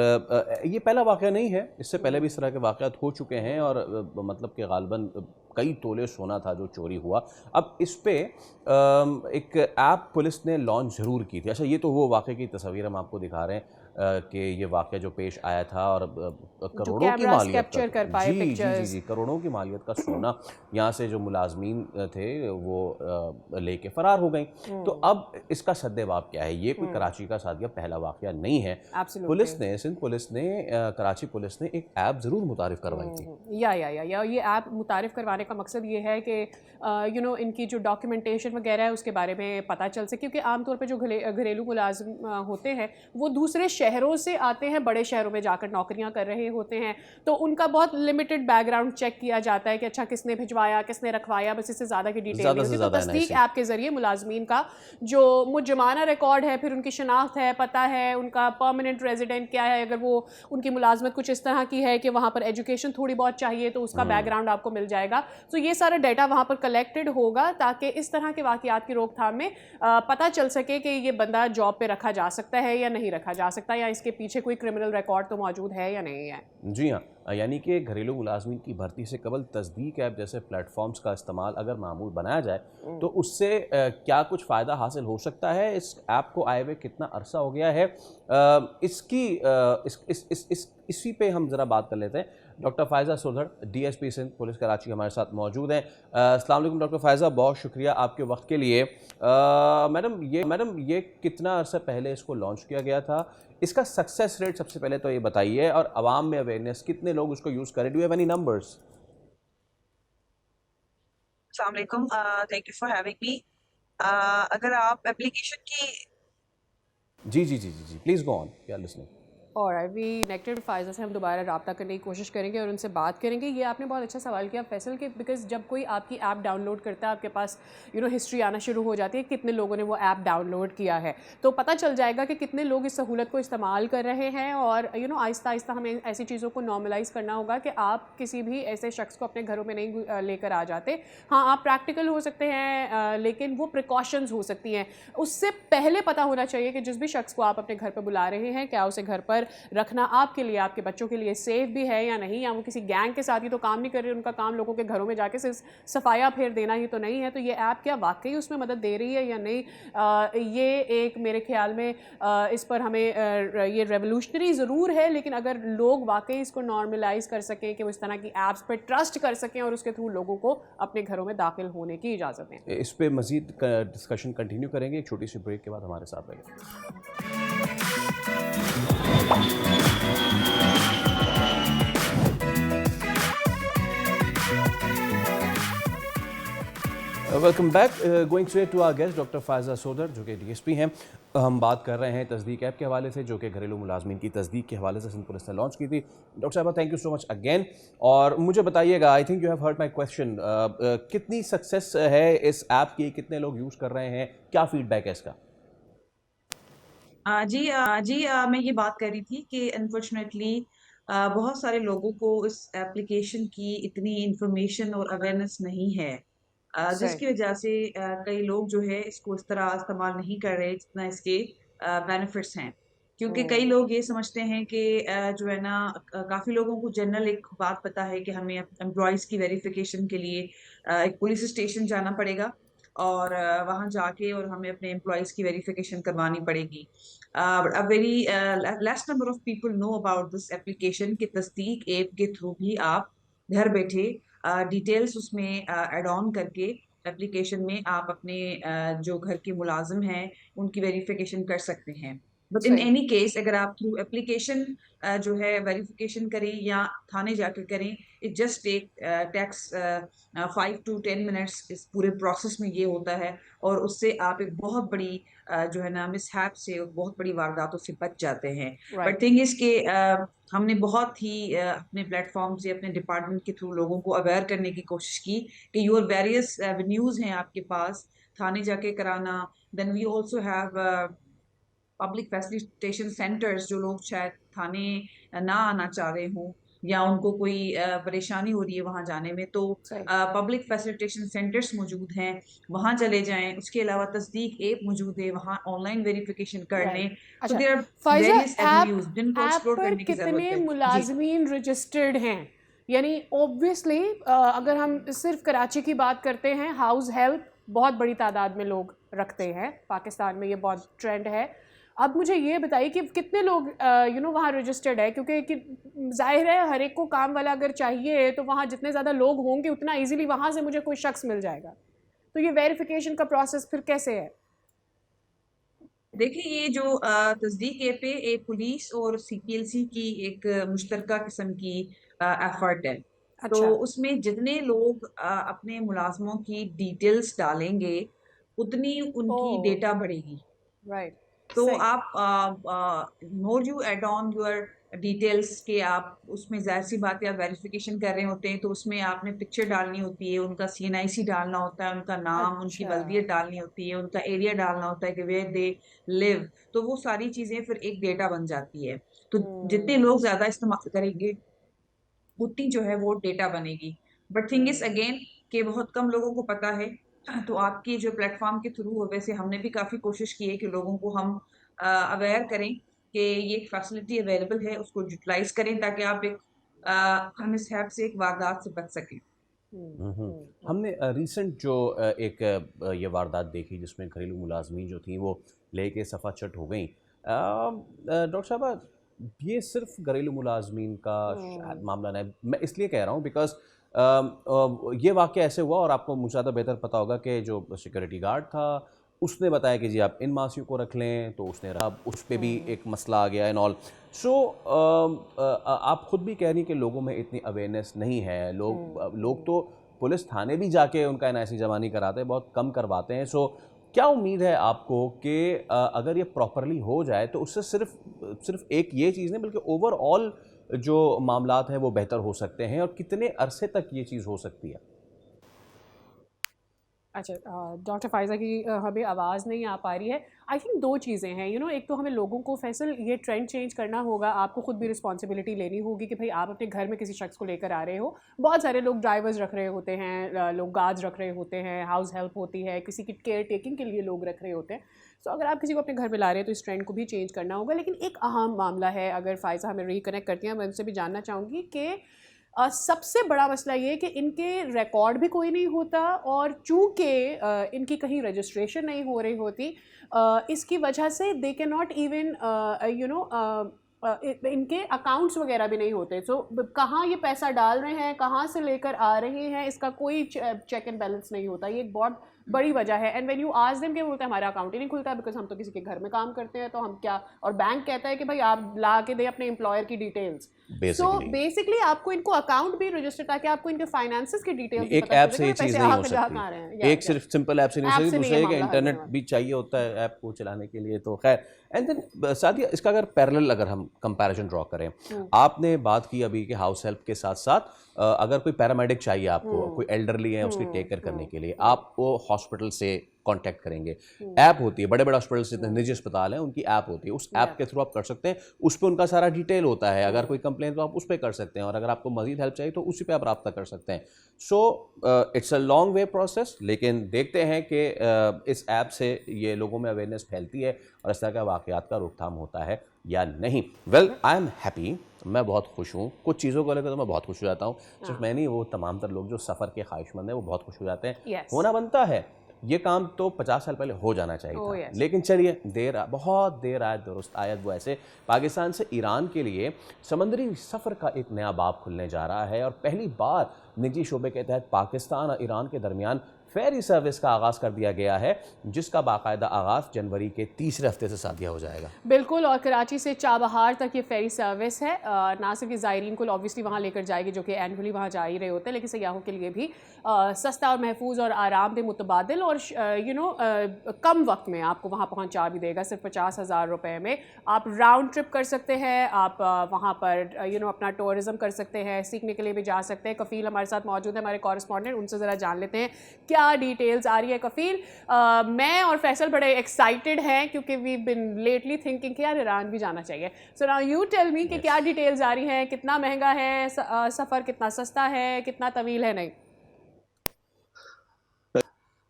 ये पहला वाक़या नहीं है, इससे पहले भी इस तरह के वाक़यात हो चुके हैं, और मतलब कि गालिबन कई तोले सोना था जो चोरी हुआ। अब इस पे एक ऐप पुलिस ने लॉन्च ज़रूर की थी। अच्छा, ये तो वो वाक़े की तस्वीर हम आपको दिखा रहे हैं कि ये वाक़या जो पेश आया था, और करोड़ों की मालियत का, जी करोड़ों की मालियत का सोना यहाँ से जो मुलाजमीन थे वो लेके फ़रार हो गई। तो अब इसका सद्देबाब क्या है? ये कोई कराची का सादिया पहला वाक़या नहीं है। पुलिस ने, सिंध पुलिस ने, कराची पुलिस ने एक ऐप ज़रूर मुतारिफ़ करवाई थी।
या ये ऐप मुतारिफ़ करवाने का मकसद ये है कि इनकी जो डॉक्यूमेंटेशन वगैरह है उसके बारे में पता चल सके, क्योंकि आमतौर पर जो घरेलू मुलाजिम होते हैं वो दूसरे शहरों से आते हैं, बड़े शहरों में जाकर नौकरियां कर रहे होते हैं, तो उनका बहुत लिमिटेड बैकग्राउंड चेक किया जाता है कि अच्छा किसने भिजवाया, किसने रखवाया, बस इससे ज़्यादा की डिटेल नहीं होती। तो तस्दीक ऐप के ज़रिए मुलाजमीन का जो मुजमाना रिकॉर्ड है, फिर उनकी शनाख्त है, पता है, उनका परमानेंट रेजिडेंट क्या है, अगर वो उनकी मुलाजमत कुछ इस तरह की है कि वहाँ पर एजुकेशन थोड़ी बहुत चाहिए तो उसका बैकग्राउंड आपको मिल जाएगा। तो ये सारा डाटा वहाँ पर कलेक्टेड होगा, ताकि इस तरह के वाक़यात की रोकथाम में पता चल सके कि ये बंदा जॉब पे रखा जा सकता है या नहीं रखा जा सकता, या इसके पीछे कोई क्रिमिनल रिकॉर्ड तो मौजूद है या नहीं है।
जी हाँ, यानी कि घरेलू मुलाजमीन की भर्ती से कबल तस्दीक ऐप जैसे प्लेटफॉर्म्स का इस्तेमाल अगर मामूल बनाया जाए तो उससे क्या कुछ फ़ायदा हासिल हो सकता है? इस ऐप को आए हुए कितना अरसा हो गया है? इसी पे हम ज़रा बात कर लेते हैं। Doctor Faiza Sodhar, DSP Sindh police Karachi हमारे साथ मौजूद हैं। अस्सलाम वालेकुम डॉक्टर फ़ायज़ा, बहुत शुक्रिया आपके वक्त के लिए। मैडम ये कितना अरसा पहले इसको लॉन्च किया गया था? इसका सक्सेस रेट सबसे पहले तो ये बताइए, और आवाम में अवेयरनेस कितने लोग उसको यूज़ करें? Do you have any numbers?
अस्सलाम वालेकुम, thank you for having me. अगर आप एप्लीकेशन की
जी, please go on, we are listening.
और वी कनेक्टेड फ़ायज़ा से हम दोबारा रब्ता करने की कोशिश करेंगे और उनसे बात करेंगे। ये आपने बहुत अच्छा सवाल किया फैसल के, बिकॉज़ जब कोई आपकी ऐप डाउनलोड करता है, आपके पास हिस्ट्री आना शुरू हो जाती है कितने लोगों ने वो ऐप डाउनलोड किया है, तो पता चल जाएगा कि कितने लोग इस सहूलत को इस्तेमाल कर रहे हैं। और आहिस्ता आहिस्ता हमें ऐसी चीज़ों को नॉर्मलाइज़ करना होगा कि आप किसी भी ऐसे शख्स को अपने घरों में नहीं लेकर आ जाते। हाँ, आप प्रैक्टिकल हो सकते हैं, लेकिन वो प्रिकॉशंस हो सकती हैं। उससे पहले पता होना चाहिए कि जिस भी शख्स को आप अपने घर पर बुला रहे हैं, क्या उसे घर पर रखना आपके लिए, आपके बच्चों के लिए सेफ भी है या नहीं, या वो किसी गैंग के साथ ही तो काम नहीं कर रहे, उनका काम लोगों के घरों में जाके सिर्फ सफाया फेर देना ही तो नहीं है। तो ये ऐप क्या वाकई उसमें मदद दे रही है या नहीं, ये एक मेरे ख्याल में इस पर हमें ये रेवोल्यूशनरी ज़रूर है, लेकिन अगर लोग वाकई इसको नॉर्मलाइज़ कर सकें कि वो इस तरह की ऐप्स पर ट्रस्ट कर सकें और उसके थ्रू लोगों को अपने घरों में दाखिल होने की इजाज़त दें।
इस पे मज़ीद डिस्कशन कंटिन्यू करेंगे एक छोटी सी ब्रेक के बाद। हमारे साथ रहिए। Welcome back. Going straight to our guest doctor Faiza Sodhar, जो कि DSP हैं। हम बात कर रहे हैं तस्दीक ऐप के हवाले से, जो कि घरेलू मुलाजमीन की तस्दीक के हवाले से सिंध पुलिस ने लॉन्च की थी। डॉक्टर साहब, thank you so much again. और मुझे बताइएगा, I think you have heard my question, कितनी सक्सेस है इस ऐप की, कितने लोग यूज़ कर रहे हैं, क्या फीडबैक है इसका?
मैं ये बात कर रही थी कि अनफॉर्चुनेटली बहुत सारे लोगों को इस एप्लीकेशन की इतनी इंफॉर्मेशन और अवेयरनेस नहीं है, जिसकी वजह से कई लोग जो है इसको इस तरह इस्तेमाल नहीं कर रहे जितना इसके बेनिफिट्स हैं। क्योंकि कई लोग ये समझते हैं कि जो है ना, काफ़ी लोगों को जनरल एक बात पता है कि हमें एम्प्लॉयज़ की वेरिफिकेशन के लिए एक पुलिस स्टेशन जाना पड़ेगा और वहाँ जाके और हमें अपने एम्प्लॉयज़ की वेरिफिकेशन करवानी पड़ेगी। A very less number of people know about this application कि तस्दीक ऐप के थ्रू भी आप घर बैठे डिटेल्स उसमें ऐड ऑन करके एप्लीकेशन में आप अपने जो घर के मुलाजिम हैं उनकी वेरिफिकेशन कर सकते हैं। बट इन एनी केस अगर आप थ्रू एप्लीकेशन जो है वेरिफिकेशन करें या थाने जाकर करें, it just takes 5 to 10 minutes. इस पूरे प्रोसेस में ये होता है और उससे आप एक बहुत बड़ी जो है ना मिसहैप से, बहुत बड़ी वारदातों से बच जाते हैं। बट थिंग इज के हमने बहुत ही अपने प्लेटफॉर्म से, अपने डिपार्टमेंट के थ्रू लोगों को अवेयर करने की कोशिश की कि योर वेरियस एवेन्यूज हैं आपके पास, थाने जाके कराना। Then we also have public facilitation centres, जो लोग शायद थाने ना आना चाह रहे हों या उनको कोई परेशानी हो रही है वहाँ जाने में, तो पब्लिक फैसिलिटेशन सेंटर्स मौजूद हैं, वहाँ चले जाएं। उसके अलावा तस्दीक ऐप मौजूद है, वहाँ ऑनलाइन वेरिफिकेशन कर लें। तो देयर आर वेरियस एवेन्यूज जिनको एक्सप्लोर करने की जरूरत है।
कितने मुलाजमीन रजिस्टर्ड हैं? यानी ऑब्वियसली अगर हम सिर्फ कराची की बात करते हैं, हाउस हेल्प बहुत बड़ी तादाद में लोग रखते हैं, पाकिस्तान में ये बहुत ट्रेंड है। अब मुझे ये बताइए कि कितने लोग वहाँ रजिस्टर्ड है, क्योंकि जाहिर है हर एक को काम वाला अगर चाहिए तो वहाँ जितने ज़्यादा लोग होंगे उतना इजीली वहाँ से मुझे कोई शख्स मिल जाएगा। तो ये वेरिफिकेशन का प्रोसेस फिर कैसे है?
देखिए, ये जो तस्दीक ऐप है, एक पुलिस और CPLC की एक मुश्तरका किस्म की एफर्ट है। तो उसमें जितने लोग अपने मुलाजमों की डिटेल्स डालेंगे उतनी उनकी डेटा बढ़ेगी।
राइट।
तो आप more you add on your details के आप उसमें, जाहिर सी बात है, आप वेरिफिकेशन कर रहे होते हैं तो उसमें आपने पिक्चर डालनी होती है, उनका CNIC डालना होता है, उनका नाम, उनकी बल्दियत डालनी होती है, उनका एरिया डालना होता है कि वेयर दे लिव। तो वो सारी चीजें फिर एक डेटा बन जाती है। तो जितने लोग ज्यादा इस्तेमाल करेंगे उतनी जो है वो डेटा बनेगी। बट थिंग इज अगेन कि बहुत कम लोगों को पता है। तो आपकी जो प्लेटफॉर्म के थ्रू, वैसे हमने भी काफ़ी कोशिश की है कि लोगों को हम अवेयर करें कि ये एक फैसिलिटी अवेलेबल है, उसको यूटिलाइज करें ताकि आप एक हम इस हैप से एक वारदात से बच सकें।
हमने रिसेंट जो एक ये वारदात देखी जिसमें घरेलू मुलाजमीन जो थी वो लेके सफ़ा चट हो गई। डॉक्टर साहब, ये सिर्फ घरेलू मुलाजमीन का शायद मामला नहीं, मैं इसलिए कह रहा हूँ बिकॉज ये वाक़या ऐसे हुआ और आपको मुझे ज़्यादा बेहतर पता होगा कि जो सिक्योरिटी गार्ड था उसने बताया कि जी आप इन मासियों को रख लें, तो उसने अब उस पर भी एक मसला आ गया एंड ऑल। सो आप खुद भी कह रही कि लोगों में इतनी अवेयरनेस नहीं है, लोग तो पुलिस थाने भी जाके उनका NIC जमा नहीं कराते, बहुत कम करवाते हैं। सो क्या उम्मीद है आपको कि अगर ये प्रॉपरली हो जाए तो उससे सिर्फ एक ये चीज़ नहीं बल्कि ओवरऑल जो मामलात हैं वो बेहतर हो सकते हैं, और कितने अरसे तक ये चीज़ हो सकती है?
अच्छा, डॉक्टर फ़ायज़ा की हमें आवाज़ नहीं आ पा रही है। आई थिंक 2 चीज़ें हैं, एक तो हमें लोगों को फैसल ये ट्रेंड चेंज करना होगा, आपको खुद भी रिस्पॉन्सिबिलिटी लेनी होगी कि भाई आप अपने घर में किसी शख्स को लेकर आ रहे हो। बहुत सारे लोग ड्राइवर्स रख रहे होते हैं, लोग गार्ड्स रख रहे होते हैं, हाउस हेल्प होती है, किसी की केयर टेकिंग के लिए लोग रख रहे होते हैं। सो अगर आप किसी को अपने घर में ला रहे हैं तो इस ट्रेंड को भी चेंज करना होगा। लेकिन एक अहम मामला है, अगर फ़ायज़ा हमें रिकनेक्ट करती हैं, मैं उनसे भी जानना चाहूँगी कि सबसे बड़ा मसला ये है कि इनके रिकॉर्ड भी कोई नहीं होता, और चूँकि इनकी कहीं रजिस्ट्रेशन नहीं हो रही होती, इसकी वजह से दे कैन नॉट इवन इनके अकाउंट्स वगैरह भी नहीं होते। सो कहाँ ये पैसा डाल रहे हैं, कहाँ से लेकर आ रहे हैं, इसका कोई चेक एंड बैलेंस नहीं होता। ये एक बहुत बड़ी वजह है। And when you ask them, क्या बोलते हैं हमारा अकाउंट ही नहीं खुलता बिकॉज हम तो किसी के घर में काम करते हैं, तो हम क्या, और बैंक कहता है कि भाई आप ला के दें अपने एम्प्लॉयर की डिटेल्स। सो बेसिकली आपको इनको अकाउंट भी रजिस्टर, ताकि आपको इनके फाइनेंसेस की डिटेल्स
एक ऐप से ये चीज़ नहीं हो सकती, एक सिर्फ सिंपल ऐप से नहीं हो सकती, दूसरे कि इंटरनेट भी चाहिए होता है ऐप को चलाने के लिए। तो खैर, एंड देन सादिया, इसका अगर पैरेलल अगर हम कंपैरिजन ड्रॉ करें, आपने बात की अभी कि हाउस हेल्प के साथ साथ अगर कोई पैरामेडिक चाहिए आपको, कोई एल्डरली है उसकी टेक केयर करने के लिए, आप वो हॉस्पिटल से कांटेक्ट करेंगे। ऐप होती है, बड़े बड़े हॉस्पिटल जितने निजी अस्पताल हैं उनकी ऐप होती है, उस ऐप के थ्रू आप कर सकते हैं, उस पर उनका सारा डिटेल होता है। अगर कोई कंप्लेन तो आप उस पर कर सकते हैं, और अगर आपको मजीद हेल्प चाहिए तो उसी पे आप रब्ता कर सकते हैं। So it's a long way process, लेकिन देखते हैं कि इस ऐप से ये लोगों में अवेयरनेस फैलती है और इस तरह का वाक़यात का रोकथाम होता है या नहीं। वेल, आई एम हैप्पी, मैं बहुत खुश हूँ। कुछ चीज़ों को लेकर तो मैं बहुत खुश हो जाता हूँ, सिर्फ मैं नहीं, वो तमाम तर लोग जो सफ़र के ख्वाहिशमंद हैं वो बहुत खुश हो जाते हैं। होना बनता है, ये काम तो 50 साल पहले हो जाना चाहिए था, लेकिन चलिए बहुत देर आए दुरुस्त आयत। वो ऐसे पाकिस्तान से ईरान के लिए समंदरी सफ़र का एक नया बाब खुलने जा रहा है, और पहली बार निजी शोबे के तहत पाकिस्तान और ईरान के दरमियान फेरी सर्विस का आगाज़ कर दिया गया है, जिसका बाकायदा आगाज़ जनवरी के तीसरे हफ्ते से सादिया हो जाएगा।
बिल्कुल, और कराची से चाबहार तक ये फेरी सर्विस है। ना सिर्फ ज़ायरीन को ऑब्वियसली वहाँ लेकर जाएगी जो कि एनुअली वहाँ जा ही रहे होते हैं, लेकिन सयाहों के लिए भी सस्ता और महफूज और आरामदेह मुतबादिल और कम वक्त में आपको वहाँ पहुँचा भी देगा। सिर्फ 50,000 रुपये में आप राउंड ट्रिप कर सकते हैं, आप वहाँ पर अपना टूरिज़म कर सकते हैं, सीखने के लिए भी जा सकते हैं। कफ़ील हमारे साथ मौजूद है, हमारे कॉरेस्पॉन्डेंट, उनसे ज़रा जान लेते हैं क्या डिटेल्स आ रही है। कफ़ील, मैं और फैसल बड़े एक्साइटेड हैं क्योंकि वी बिन लेटली थिंकिंग कि यार ईरान भी जाना चाहिए। So now you tell me कि क्या डिटेल्स आ रही हैं, कितना महंगा है सफ़र, कितना सस्ता है, कितना तवील है। नहीं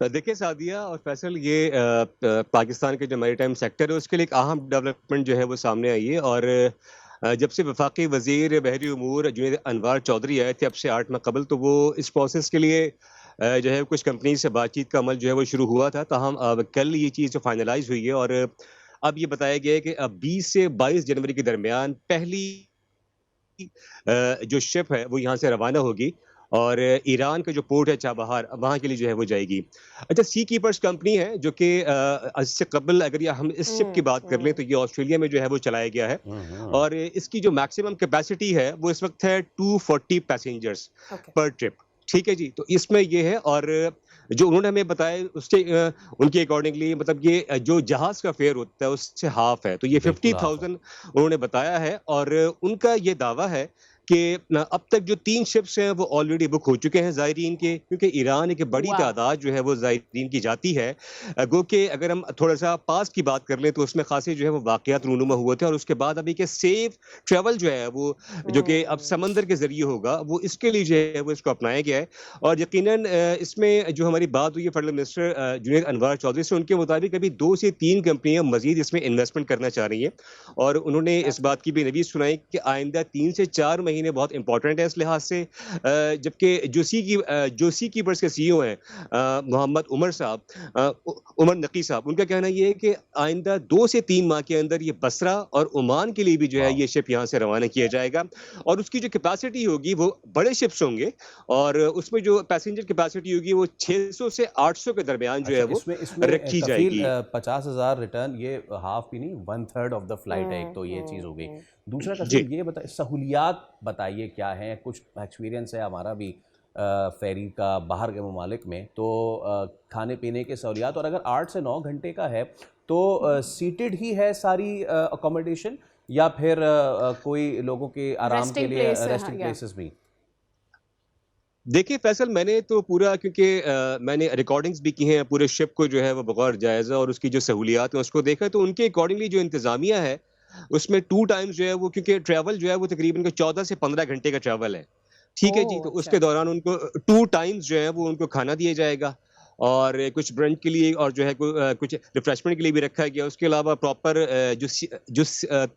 देखिए सादिया और फैसल, ये पाकिस्तान के जो मैरीटाइम सेक्टर है उसके लिए एक अहम डेवलपमेंट जो है वो सामने आई है। और जब से वफाकी वज़ीर बहरी उमूर जुनैद अनवार चौधरी आए थे अब से 8 माह कबल, तो वो इस प्रोसेस के लिए जो है कुछ कंपनी से बातचीत का अमल जो है वो शुरू हुआ था। ताहम कल ये चीज़ जो फाइनलाइज हुई है, और अब ये बताया गया है कि 20 से 22 जनवरी के दरमियान पहली जो शिप है वो यहाँ से रवाना होगी, और ईरान का जो पोर्ट है चाबहार, वहाँ के लिए जो है वो जाएगी। अच्छा, सी कीपर्स कंपनी है जो कि इससे कबल अगर हम इस शिप की बात कर लें तो ये ऑस्ट्रेलिया में जो है वो चलाया गया है, और इसकी जो मैक्सिमम कैपेसिटी है वो इस वक्त है 240 पैसेंजर्स पर ट्रिप। ठीक है जी, तो इसमें ये है, और जो उन्होंने हमें बताया उसके उनके अकॉर्डिंगली मतलब ये जो जहाज का फेयर होता है उससे हाफ है, तो ये 50,000 उन्होंने बताया है। और उनका ये दावा है कि अब तक जो 3 शिप्स हैं वो ऑलरेडी बुक हो चुके हैं ज़ायरीन के, क्योंकि ईरान एक बड़ी तादाद जो है वो ज़ायरीन की जाती है। गो कि अगर हम थोड़ा सा पास की बात कर लें तो उसमें खासे जो है वो वाक़यात रूनुमा हुए थे, और उसके बाद अभी के सेफ ट्रैवल जो है वो जो कि अब समंदर के ज़रिए होगा, वो इसके लिए जो है वो इसको अपनाया गया है। और यकीनन इसमें जो हमारी बात हुई है फेडरल मिनिस्टर जुनैद अनवार चौधरी से, उनके मुताबिक अभी 2 से 3 कंपनियाँ मज़ीद इसमें इन्वेस्टमेंट करना चाह रही हैं, और उन्होंने इस बात की भी नवीज़ सुनाई कि आइंदा 3 से 4 महीने महीने बहुत इंपॉर्टेंट है इस लिहाज से। जबकि जो सी कीपर्स के सीईओ हैं मोहम्मद उमर साहब, उमर नकी साहब, उनका कहना ये है कि आइंदा 2 से 3 माह के अंदर ये बसरा और ओमान के लिए भी जो है ये शिप यहाँ से रवाना किया जाएगा, और उसकी जो कैपेसिटी होगी वो बड़े शिप्स होंगे, और उसमें जो पैसेंजर कैपेसिटी होगी वो 600 से 800 के दरमियान जो है वो रखी जाएगी।
50,000 रिटर्न, ये हाफ भी नहीं, 1/3 ऑफ द फ्लाइट है। एक तो ये चीज़ हो गई। दूसरा कफील ये बताइए, सहूलियात बताइए क्या हैं? कुछ एक्सपीरियंस है हमारा भी फेरी का बाहर के ममालिक में, तो खाने पीने के सहूलियात, और अगर 8 से 9 घंटे का है तो सीटेड ही है सारी अकोमोडेशन, या फिर कोई लोगों के आराम के लिए रेस्टिंग प्लेसेस भी?
देखिए फैसल, मैंने तो पूरा, क्योंकि मैंने रिकॉर्डिंग्स भी की हैं पूरे शिप को जो है वो बगौर जायज़ा, और उसकी जो सहूलियात हैं उसको देखा, तो उनके अकॉर्डिंगली जो इंतज़ामिया है उसमें 2 टाइम्स जो है वो, क्योंकि ट्रैवल जो है वो तकरीबन 14 से 15 घंटे का ट्रैवल है, ठीक है जी, तो उसके दौरान उनको 2 टाइम्स जो है वो उनको खाना दिया जाएगा, और कुछ ब्रंच के लिए और जो है कुछ रिफ्रेशमेंट के लिए भी रखा गया। उसके अलावा प्रॉपर जो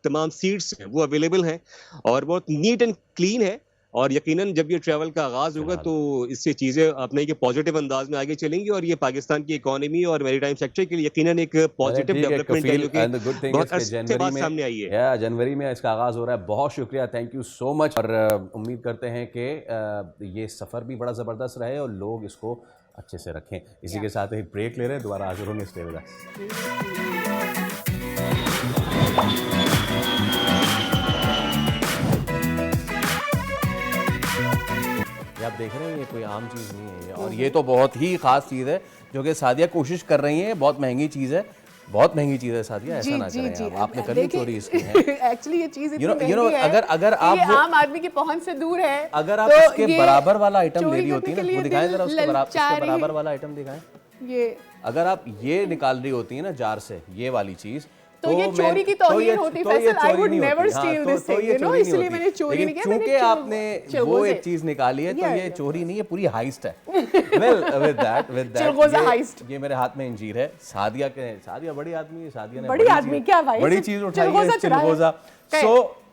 तमाम सीट्स हैं वो अवेलेबल हैं, और बहुत नीट एंड क्लीन है, और यकीनन जब ये ट्रैवल का आगाज़ होगा तो इससे चीज़ें अपने के पॉजिटिव अंदाज में आगे चलेंगी, और ये पाकिस्तान की इकोनॉमी और मैरीटाइम सेक्टर के लिए यकीनन एक पॉजिटिव डेवलपमेंट है, जो कि बहुत अरसे बाद सामने आई है।
जनवरी में इसका आगाज़ हो रहा है। बहुत शुक्रिया, थैंक यू सो मच, और उम्मीद करते हैं कि ये सफ़र भी बड़ा ज़बरदस्त रहे और लोग इसको अच्छे से रखें। इसी के साथ एक ब्रेक ले रहे हैं, दोबारा हाजिर होंगे। स्टे विद अस। आप देख रहे हैं ये कोई आम चीज़ नहीं है, और ये तो बहुत ही ख़ास चीज़ है जो कि सादिया कोशिश कर रही है। बहुत महंगी चीज़ है, बहुत महंगी चीज़ है सादिया, ऐसा ना करें आप। आपने कभी चोरी इसकी है?
एक्चुअली ये चीज़ इतनी महंगी है,
अगर आप
ये आम आदमी की पहुंच से दूर है,
अगर आप इसके बराबर वाला आइटम ले रही होती ना, वो दिखाएं जरा, उसके बराबर वाला आइटम दिखाएं।
ये
अगर आप ये निकाल रही होती है ना जार से, ये वाली चीज़,
तो ये चोरी की तौहीन होती। Faisal, I would never steel this thing, you know, इसलिए मैंने चोरी नहीं किया।
क्योंकि आपने वो एक चीज निकाली है, तो ये चोरी नहीं है, पूरी हाइस्ट है। वेल, विद दैट ये मेरे हाथ में इंजीर है। सादिया बड़ी आदमी है, सादिया ने
बड़ी आदमी क्या भाई,
बड़ी चीज उठाई है, चिलगोज़ा। सो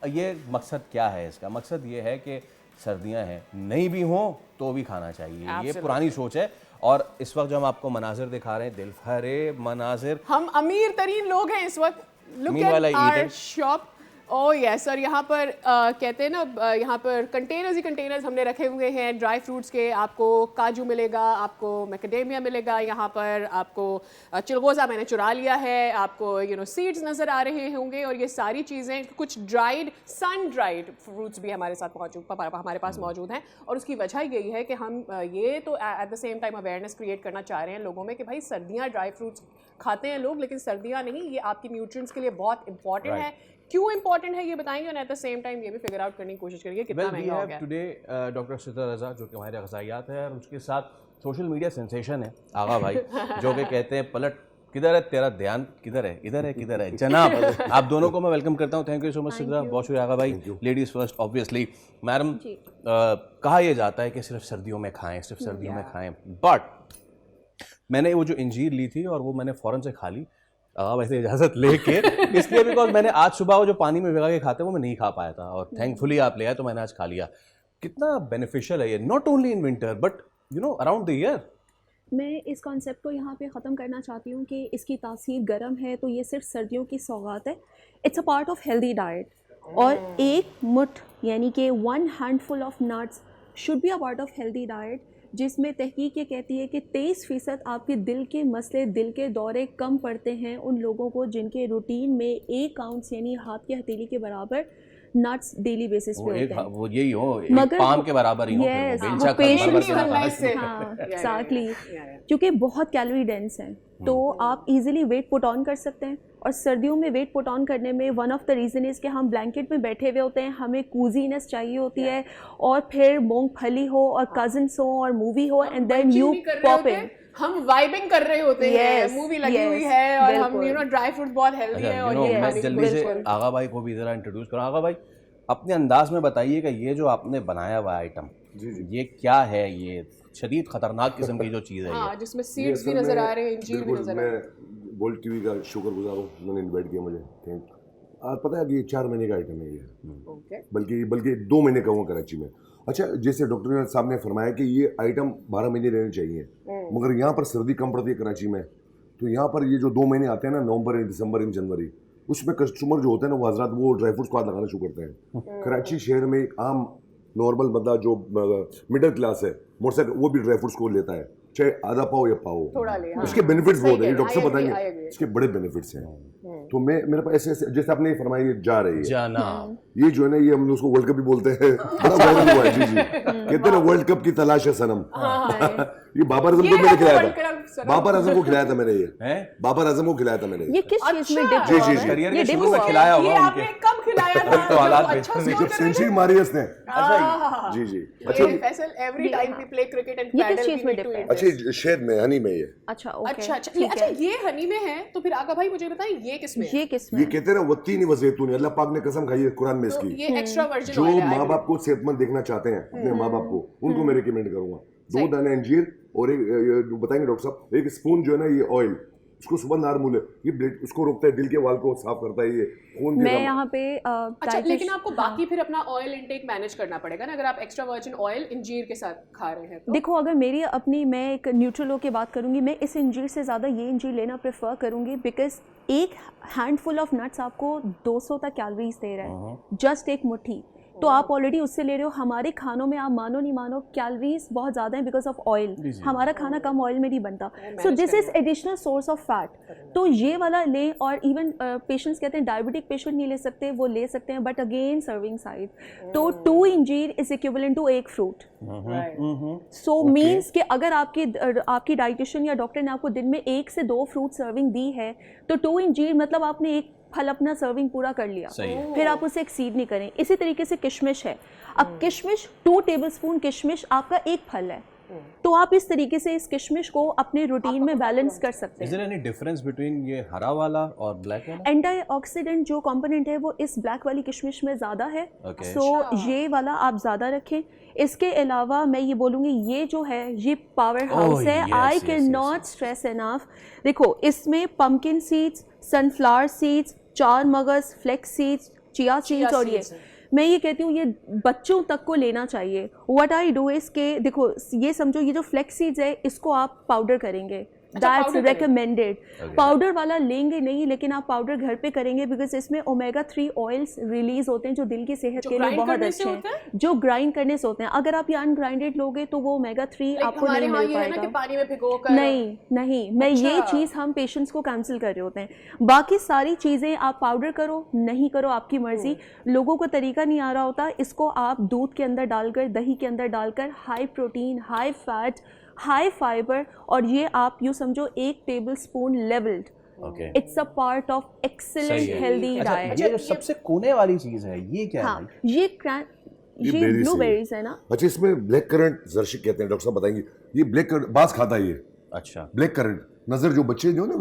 ये मकसद क्या है इसका? मकसद ये है कि सर्दियां हैं, नहीं भी हो तो भी खाना चाहिए। ये पुरानी सोच है, और इस वक्त जो हम आपको मनाजिर दिखा रहे हैं, दिल भरे मनाजिर,
हम अमीर तरीन लोग हैं इस वक्त। Look at our shop, oh yes. और यहाँ पर कहते हैं ना, यहाँ पर कंटेनर्स ही कंटेनर्स हमने रखे हुए हैं ड्राई फ्रूट्स के। आपको काजू मिलेगा, आपको मैकेडेमिया मिलेगा, यहाँ पर आपको चिलगोज़ा मैंने चुरा लिया है, आपको सीड्स नज़र आ रहे होंगे, और ये सारी चीज़ें, कुछ ड्राइड, सन ड्राइड फ्रूट्स भी हमारे पास मौजूद हैं। और उसकी वजह यही है कि हम ये तो at the same time awareness create करना चाह रहे हैं लोगों में कि भाई सर्दियाँ ड्राई फ्रूट्स खाते हैं लोग, लेकिन सर्दियाँ नहीं, ये आपकी न्यूट्रिएंट्स के लिए बहुत इंपॉर्टेंट है। क्यों इंपॉर्टेंट है ये बताएंगे, और एट द सेम टाइम ये भी फिगर आउट करने की कोशिश करेंगे कितना महंगा हो गया।
टुडे डॉक्टर सिद्रा रजा, जो कि हमारे ग़ज़ाइयात है, और उसके साथ सोशल मीडिया सेंसेशन है आगा भाई, जो कि कहते हैं पलट किधर है तेरा ध्यान, किधर है, इधर है, किधर है जनाब। आप दोनों को मैं वेलकम करता हूँ। Thank you so much Sidra, बहुत शुक्रिया आगा भाई। Ladies first obviously. मैडम, कहा यह जाता है कि सिर्फ सर्दियों में खाएं, सिर्फ सर्दियों में खाएं, बट मैंने वो जो इंजीर ली थी और वो मैंने फ़ौरन से खा ली वैसे इजाज़त लेके, इसलिए बिकॉज मैंने आज सुबह वो जो पानी में भिगा के खाते वो मैं नहीं खा पाया था, और थैंकफुली आप ले आए तो मैंने आज खा लिया। कितना बेनिफिशियल है ये, not only in winter but around the year.
मैं इस कॉन्सेप्ट को यहाँ पे ख़त्म करना चाहती हूँ कि इसकी तासीर गर्म है तो ये सिर्फ सर्दियों की सौगात है। It's a part of healthy diet, और एक मुठ यानी कि 1 handful of nuts should be a part of healthy diet, जिसमें तहकीक ये कहती है कि 23% आपके दिल के मसले, दिल के दौरे कम पड़ते हैं उन लोगों को जिनके रूटीन में 1 आउंस यानी हाथ की हथेली के बराबर नट्स डेली बेसिस पे होते हैं।
वो यही हो, मगर पाम के बराबर ही हो,
एग्जैक्टली, क्योंकि बहुत कैलोरी डेंस हैं, तो आप इजीली वेट पुट ऑन कर सकते हैं। और सर्दियों में वेट पुट ऑन करने में one of the reason is कि हम ब्लैंकेट में बैठे हुए होते हैं, हमें कूजीनेस चाहिए होती है, और फिर मूंगफली हो और कजिन्स हो और मूवी हो, एंड देन यू पॉप इन,
हम वाइबिंग कर रहे होते हैं, मूवी लगी हुई है, और हम ड्राई फ्रूट बहुत हेल्दी है। और ये
मैं जल्दी से आगा भाई को भी जरा इंट्रोड्यूस करूँ। आगा भाई, अपने अंदाज में बताइए कि ये जो आपने बनाया हुआ आइटम, ये क्या है? ये शदीद खतरनाक किस्म की जो चीज़ है,
जिसमें सीड्स भी नजर आ रहे हैं, इंजीर भी नजर आ रहे हैं।
बोल्ट टीवी का शुक्रगुजार हूँ, उन्होंने इनवाइट किया मुझे। पता है ये 4 महीने का आइटम है ये,
ओके
बल्कि 2 महीने का हुआ कराची में। अच्छा, जैसे डॉक्टर साहब ने फरमाया कि ये आइटम 12 महीने रहने चाहिए, मगर यहाँ पर सर्दी कम पड़ती है कराची में, तो यहाँ पर ये जो 2 महीने आते हैं ना, नवंबर, दिसंबर, जनवरी, उसमें कस्टमर जो होते हैं ना, वो हजरात वो ड्राई फ्रूट्स को हाथ लगाना शुरू करते हैं। कराची शहर में एक आम नॉर्मल बंदा जो मिडिल क्लास है, मोटरसाइकिल, वो भी ड्राई फ्रूट्स को लेता है, चाहे आधा पाओ या पाओ,
थोड़ा ले, हाँ।
इसके बेनिफिट्स बहुत है,
सही
डॉक्टर
कह रहे हैं,
बताएंगे इसके बड़े बेनिफिट्स हैं। तो मेरे पास ऐसे जैसे आपने फरमाया ये जा रही है
जाना,
ये जो है ना, ये हम उसको वर्ल्ड कप भी बोलते हैं, बड़ा वायरल हुआ है। जी जी, कहते हैं ना वर्ल्ड कप की तलाश है सनम। ये बाबर आजम को मैंने खिलाया था, बाबर आजम को खिलाया था मैंने, ये बाबर आजम को खिलाया था मैंने।
ये किस चीज में डिप
जी
हुआ
जी
है?
जी,
करियर
ये
के
डिप
शुरू में
हुआ
खिलाया
है?
होगा
ये
उनके,
आपने कब खिलाया था?
तो हालात
अच्छा
बेहतर
जब सेंचुरी मारी है उसने।
अच्छा
जी जी।
अच्छा, Faisal every time we play cricket and
ये किस
पैडल
चीज में डिप है?
अच्छा, शहद में, हनी में ये।
अच्छा ओके,
अच्छा अच्छा
ठीक
अच्छा,
है।
ये हनी में है, तो फिर आगा भाई मुझे बताएं ये किस में है?
ये किस में
ये
है?
कहते हैं ना वत्तीन व ज़ैतून, अल्लाह पाक ने कसम खाई है कुरान में
तो
इसकी।
ये एक्स्ट्रा वर्जिन
जो
ऑयल है,
माँ बाप को सेहतमंद देखना चाहते हैं अपने माँ बाप को, उनको मैं रिकमेंड करूंगा 2 दाने अंजीर और एक जो बताएंगे डॉक्टर साहब, 1 स्पून जो है ना ये ऑयल, इसको सुबह नार मूले, ये ब्लड उसको रोकता है, दिल के वाल को साफ करता है, ये खून
मैं यहाँ पे
अच्छा, लेकिन आपको बाकी फिर अपना ऑयल इनटेक मैनेज करना पड़ेगा ना, अगर आप एक्स्ट्रा वर्जिन ऑयल इंजीर के साथ खा रहे हैं तो।
देखो, अगर मेरी अपनी, मैं एक न्यूट्रलो की बात करूंगी, मैं इस इंजीर से ज़्यादा ये इंजीर लेना प्रेफर करूंगी, बिकॉज एक हैंडफुल ऑफ नट्स आपको 200 तक कैलोरीज दे रहा है, जस्ट एक मुट्ठी, तो आप ऑलरेडी उससे ले रहे हो। हमारे खानों में आप मानो नहीं मानो कैलोरीज बहुत ज़्यादा हैं बिकॉज ऑफ ऑयल, हमारा खाना कम ऑयल में नहीं बनता, so this is additional source of fat. तो ये वाला लें, और इवन पेशेंट्स कहते हैं डायबिटिक पेशेंट नहीं ले सकते, वो ले सकते हैं, बट अगेन सर्विंग साइज, तो 2 anjeer is equivalent to 1 fruit. So means कि अगर आपकी डाइटिशियन या डॉक्टर ने आपको दिन में 1 से 2 फ्रूट सर्विंग दी है, तो 2 इंजीर मतलब आपने एक फल अपना सर्विंग पूरा कर लिया, फिर आप उसे एक्सीड नहीं करें। इसी तरीके से किशमिश है, अब किशमिश 2 टेबलस्पून किशमिश आपका एक फल है, तो आप इस तरीके से इस किशमिश को अपने रूटीन में बैलेंस कर सकते हैं।
Is there any difference between ये हरा वाला और ब्लैक वाला?
एंटीऑक्सीडेंट जो कंपोनेंट है वो इस ब्लैक वाली किशमिश में ज़्यादा है, सो ये वाला आप ज़्यादा रखें। इसके अलावा मैं ये बोलूँगी, ये जो है ये पावर हाउस है, I can not stress enough. देखो, इसमें पम्पकिन सीड्स, सनफ्लावर सीड्स, चार मगज, फ्लेक्स सीड्स, चिया सीड्स, और ये मैं ये कहती हूँ ये बच्चों तक को लेना चाहिए। व्हाट आई डू इज के देखो, ये समझो ये जो फ्लेक्स सीड्स है इसको आप पाउडर करेंगे, दैट्स रिकमेंडेड। पाउडर वाला लेंगे नहीं, लेकिन आप पाउडर घर पे करेंगे, बिकॉज इसमें ओमेगा 3 ऑयल्स रिलीज होते हैं जो दिल की सेहत के लिए बहुत अच्छे हैं, जो ग्राइंड करने से होते हैं। अगर आप ये अनग्राइंडेड लोगे तो वो ओमेगा 3 आपको नहीं मिल पाएगा।
पानी में भिगोकर
नहीं, मैं ये चीज़ हम पेशेंट्स को कैंसिल कर रहे होते हैं। बाकी सारी चीज़ें आप पाउडर करो नहीं करो आपकी मर्जी, लोगों को तरीका नहीं आ रहा होता, इसको आप दूध के अंदर डालकर, दही के अंदर डालकर, high protein, high fat, high fibre, और ये आप यूँ समझो 1 tablespoon levelled, it's a part of excellent healthy diet.
ये जो सबसे कोने वाली चीज है ये क्या है?
ये ब्लूबेरीज है ना।
अच्छा, इसमें ब्लैक करंट जर्शिक कहते हैं, डॉक्टर साहब बताएंगे। ये ब्लैक करंट बाज खाता है ये।
अच्छा,
ब्लैक करंट, नजर जो बच्चे जो ना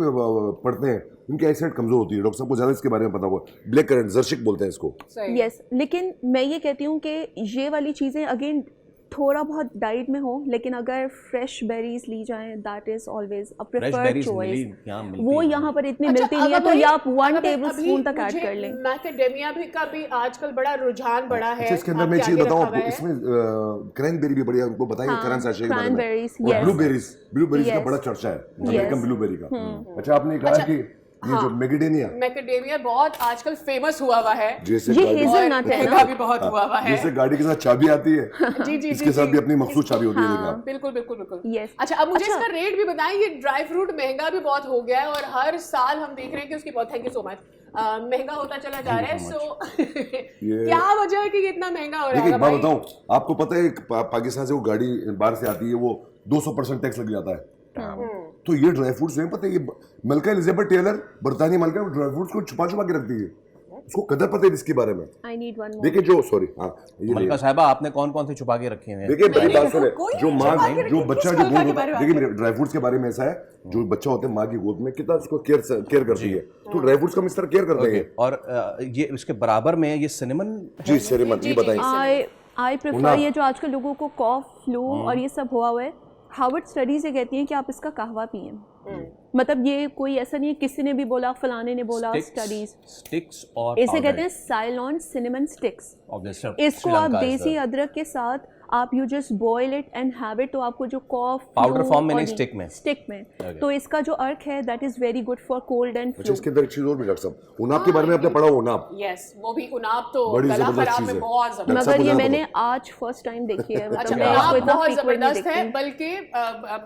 पढ़ते हैं उनकी आईसाइट कमजोर होती है, डॉक्टर साहब को ज्यादा इसके बारे में पता होगा। ब्लैक करंट जर्शिक बोलते हैं इसको।
यस, लेकिन मैं ये कहती हूँ कि ये वाली चीज़ें अगेन थोड़ा बहुत डाइट में हो, लेकिन अगर फ्रेश बेरीज ली जाएं that is always a preferred choice. वो यहाँ पर इतनी मिलती नहीं है, तो ये आप 1 टेबलस्पून तक ऐड कर लें।
मैकेडेमिया भी का भी आजकल बड़ा रुझान बढ़ा है।
इसके अंदर मैं चीज बताऊं आपको, इसमें क्रैनबेरी भी बढ़िया, उनको बताएंगे करंट साशे के बारे में। ब्लूबेरीज का बड़ा चर्चा है, अमेरिकन ब्लूबेरी का। अच्छा, आपने कहा कि ये जो मैकेडेमिया
बहुत आजकल फेमस हुआ हुआ है,
ये हेज़लनट है ना,
भी बहुत हुआ हुआ है।
जैसे गाड़ी के साथ चाबी आती है,
जी
इसके साथ भी अपनी मखसूस चाबी होती है।
बिल्कुल। अच्छा, अब मुझे इसका रेट भी बताएं। ये ड्राई फ्रूट महंगा भी बहुत हो गया है, और हर साल हम देख रहे हैं कि उसकी बहुत, थैंक यू सो मच, महंगा होता चला जा रहा है। सो क्या वजह है कि ये इतना महंगा हो रहा है?
मैं बताऊं आपको, पता है पाकिस्तान से वो गाड़ी बाहर से आती है, वो 200% टैक्स लग जाता है। तो ये ड्राई फ्रूट्स में पता है, ये मलका एलिजाबेथ टेलर, बरतानी मलका, ड्राई फ्रूट्स को छुपा के रखती है, उसको कदर पता है इसके बारे में। देखिए जो सॉरी
मलका साहिबा, आपने कौन कौन से छुपा के रखे हैं?
देखिए मेरी बात सुने, जो माँ जो बच्चा जो गोद होता है, देखिए ड्राई फ्रूट्स के बारे में ऐसा है, जो बच्चा होता है माँ की गोद में कितना उसको केयर करती है, तो ड्राई फ्रूट्स का हम इस तरह केयर करते हैं।
और ये इसके बराबर में ये सिनेमन।
जी सिनेमन, ये बताइए।
आई प्रेफर ये जो आजकल लोगों को कॉफ, फ्लू और ये सब हुआ है, हार्वर्ड स्टडीज ये कहती हैं कि आप इसका कहवा पिएं। मतलब ये कोई ऐसा नहीं है किसी ने भी बोला, फलाने ने बोला, स्टडीज।
स्टिक्स और
इसे कहते हैं साइलोन सिनेमन स्टिक्स। इसको आप देसी अदरक के साथ आप you just boil it and have it, तो आपको जो कॉफ
पाउडर फॉर्म में नहीं, स्टिक में
तो इसका जो अर्क है that is very good for cold and flu.
इसके अंदर एक चीज और भी डॉक्टर साहब, उनाब के बारे में आपने पढ़ा हो? उनाब,
यस, वो भी उनाब तो
बड़ी
गला
जबरदस्त
खराब
चीज
में
है।
बहुत जबरदस्त,
मगर ये मैंने आज फर्स्ट टाइम देखी है।
अच्छा,
मैं इसको
उनाब
इतना
बहुत
frequent नहीं
जबरदस्त है।
देखती।
बल्कि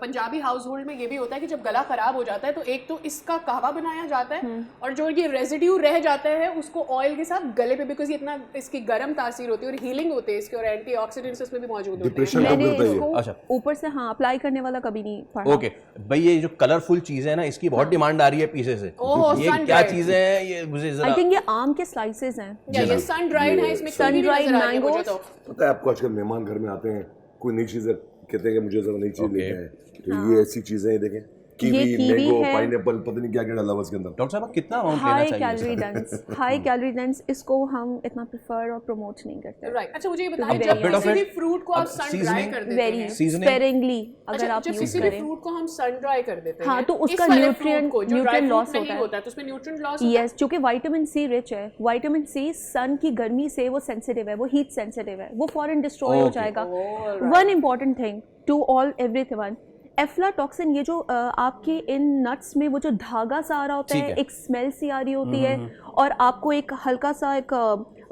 पंजाबी हाउस होल्ड में ये भी होता है कि जब गला खराब हो जाता है तो एक तो इसका कहवा बनाया जाता है और जो ये रेजिड्यू रह जाता है उसको ऑयल के साथ गले पे, बिकॉज ये इतना इसकी गर्म तासीर होती है और हीलिंग होती है इसके, और एंटीऑक्सीडेंट्स इसमें भी मौजूद होते हैं।
मैंने इसको ऊपर से हाँ अप्लाई करने वाला कभी नहीं पढ़ा।
ओके भाई, ये जो कलरफुल चीज है ना, इसकी बहुत डिमांड आ रही है पीछे से। ये क्या चीजें हैं ये मुझे जरा,
आई थिंक ये आम के स्लाइसेस हैं।
ये सन ड्राइड है, इसमें
सन ड्राइड मैंगोस।
पता है आपको आजकल मेहमान घर में आते हैं, कोई नई चीज कहते हैं कि मुझे जरा नई चीज लेके आए, तो ये ऐसी चीजें हैं, देखें कीवी, मैंगो, पाइनएप्पल, पता नहीं क्या क्या डाला हुआ इसके अंदर।
डॉक्टर साहब कितना अमाउंट लेना चाहिए?
हाई कैलोरी डेंस इसको हम इतना प्रेफर और प्रमोट नहीं करते।
राइट, अच्छा मुझे ये बताइए, जब किसी भी फ्रूट को आप सन ड्राई कर देते हैं,
स्पेरिंगली अगर आप
जब किसी भी फ्रूट को हम सन ड्राई कर देते हैं,
हाँ, तो उसका न्यूट्रिएंट लॉस होता है,
तो उसमें न्यूट्रिएंट लॉस होता है।
यस, क्योंकि विटामिन सी रिच है। विटामिन सी सन की गर्मी से वो सेंसिटिव है, वो हीट सेंसिटिव है, वो फॉरन डिस्ट्रॉय हो जाएगा। One important thing to all everyone, aflatoxin, ये जो आपके इन नट्स में वो जो धागा सा आ रहा होता है, एक स्मेल सी आ रही होती है और आपको एक हल्का सा एक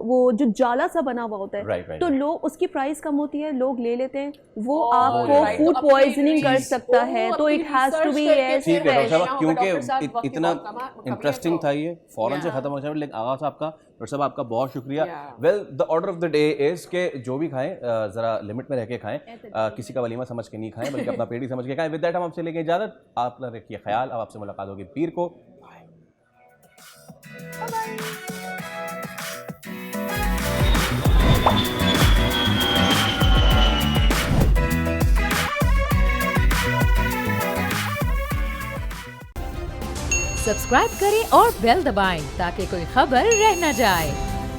वो जो जाला सा बना हुआ होता है, तो लोग उसकी प्राइस कम होती है, लोग ले लेते हैं, वो आपको फूड पॉइजनिंग कर सकता है, तो it has to be as
ठीक है डॉक्टर साहब, क्योंकि इतना इंटरेस्टिंग था ये, फौरन से खत्म हो जाए, लेकिन आगा साहब का, डॉक्टर साहब आपका बहुत शुक्रिया। Well, the order of the day is के जो भी खाएं जरा लिमिट में रह के खाएं, किसी का वलीमा समझ के नहीं खाएं, बल्कि अपना पेट ही समझ के खाएं। विद दैट हम आपसे लेके इजाजत, आप रखिए ख्याल, अब आपसे मुलाकात होगी पीर को।
सब्सक्राइब करें और बेल दबाएं ताकि कोई खबर रह न जाए।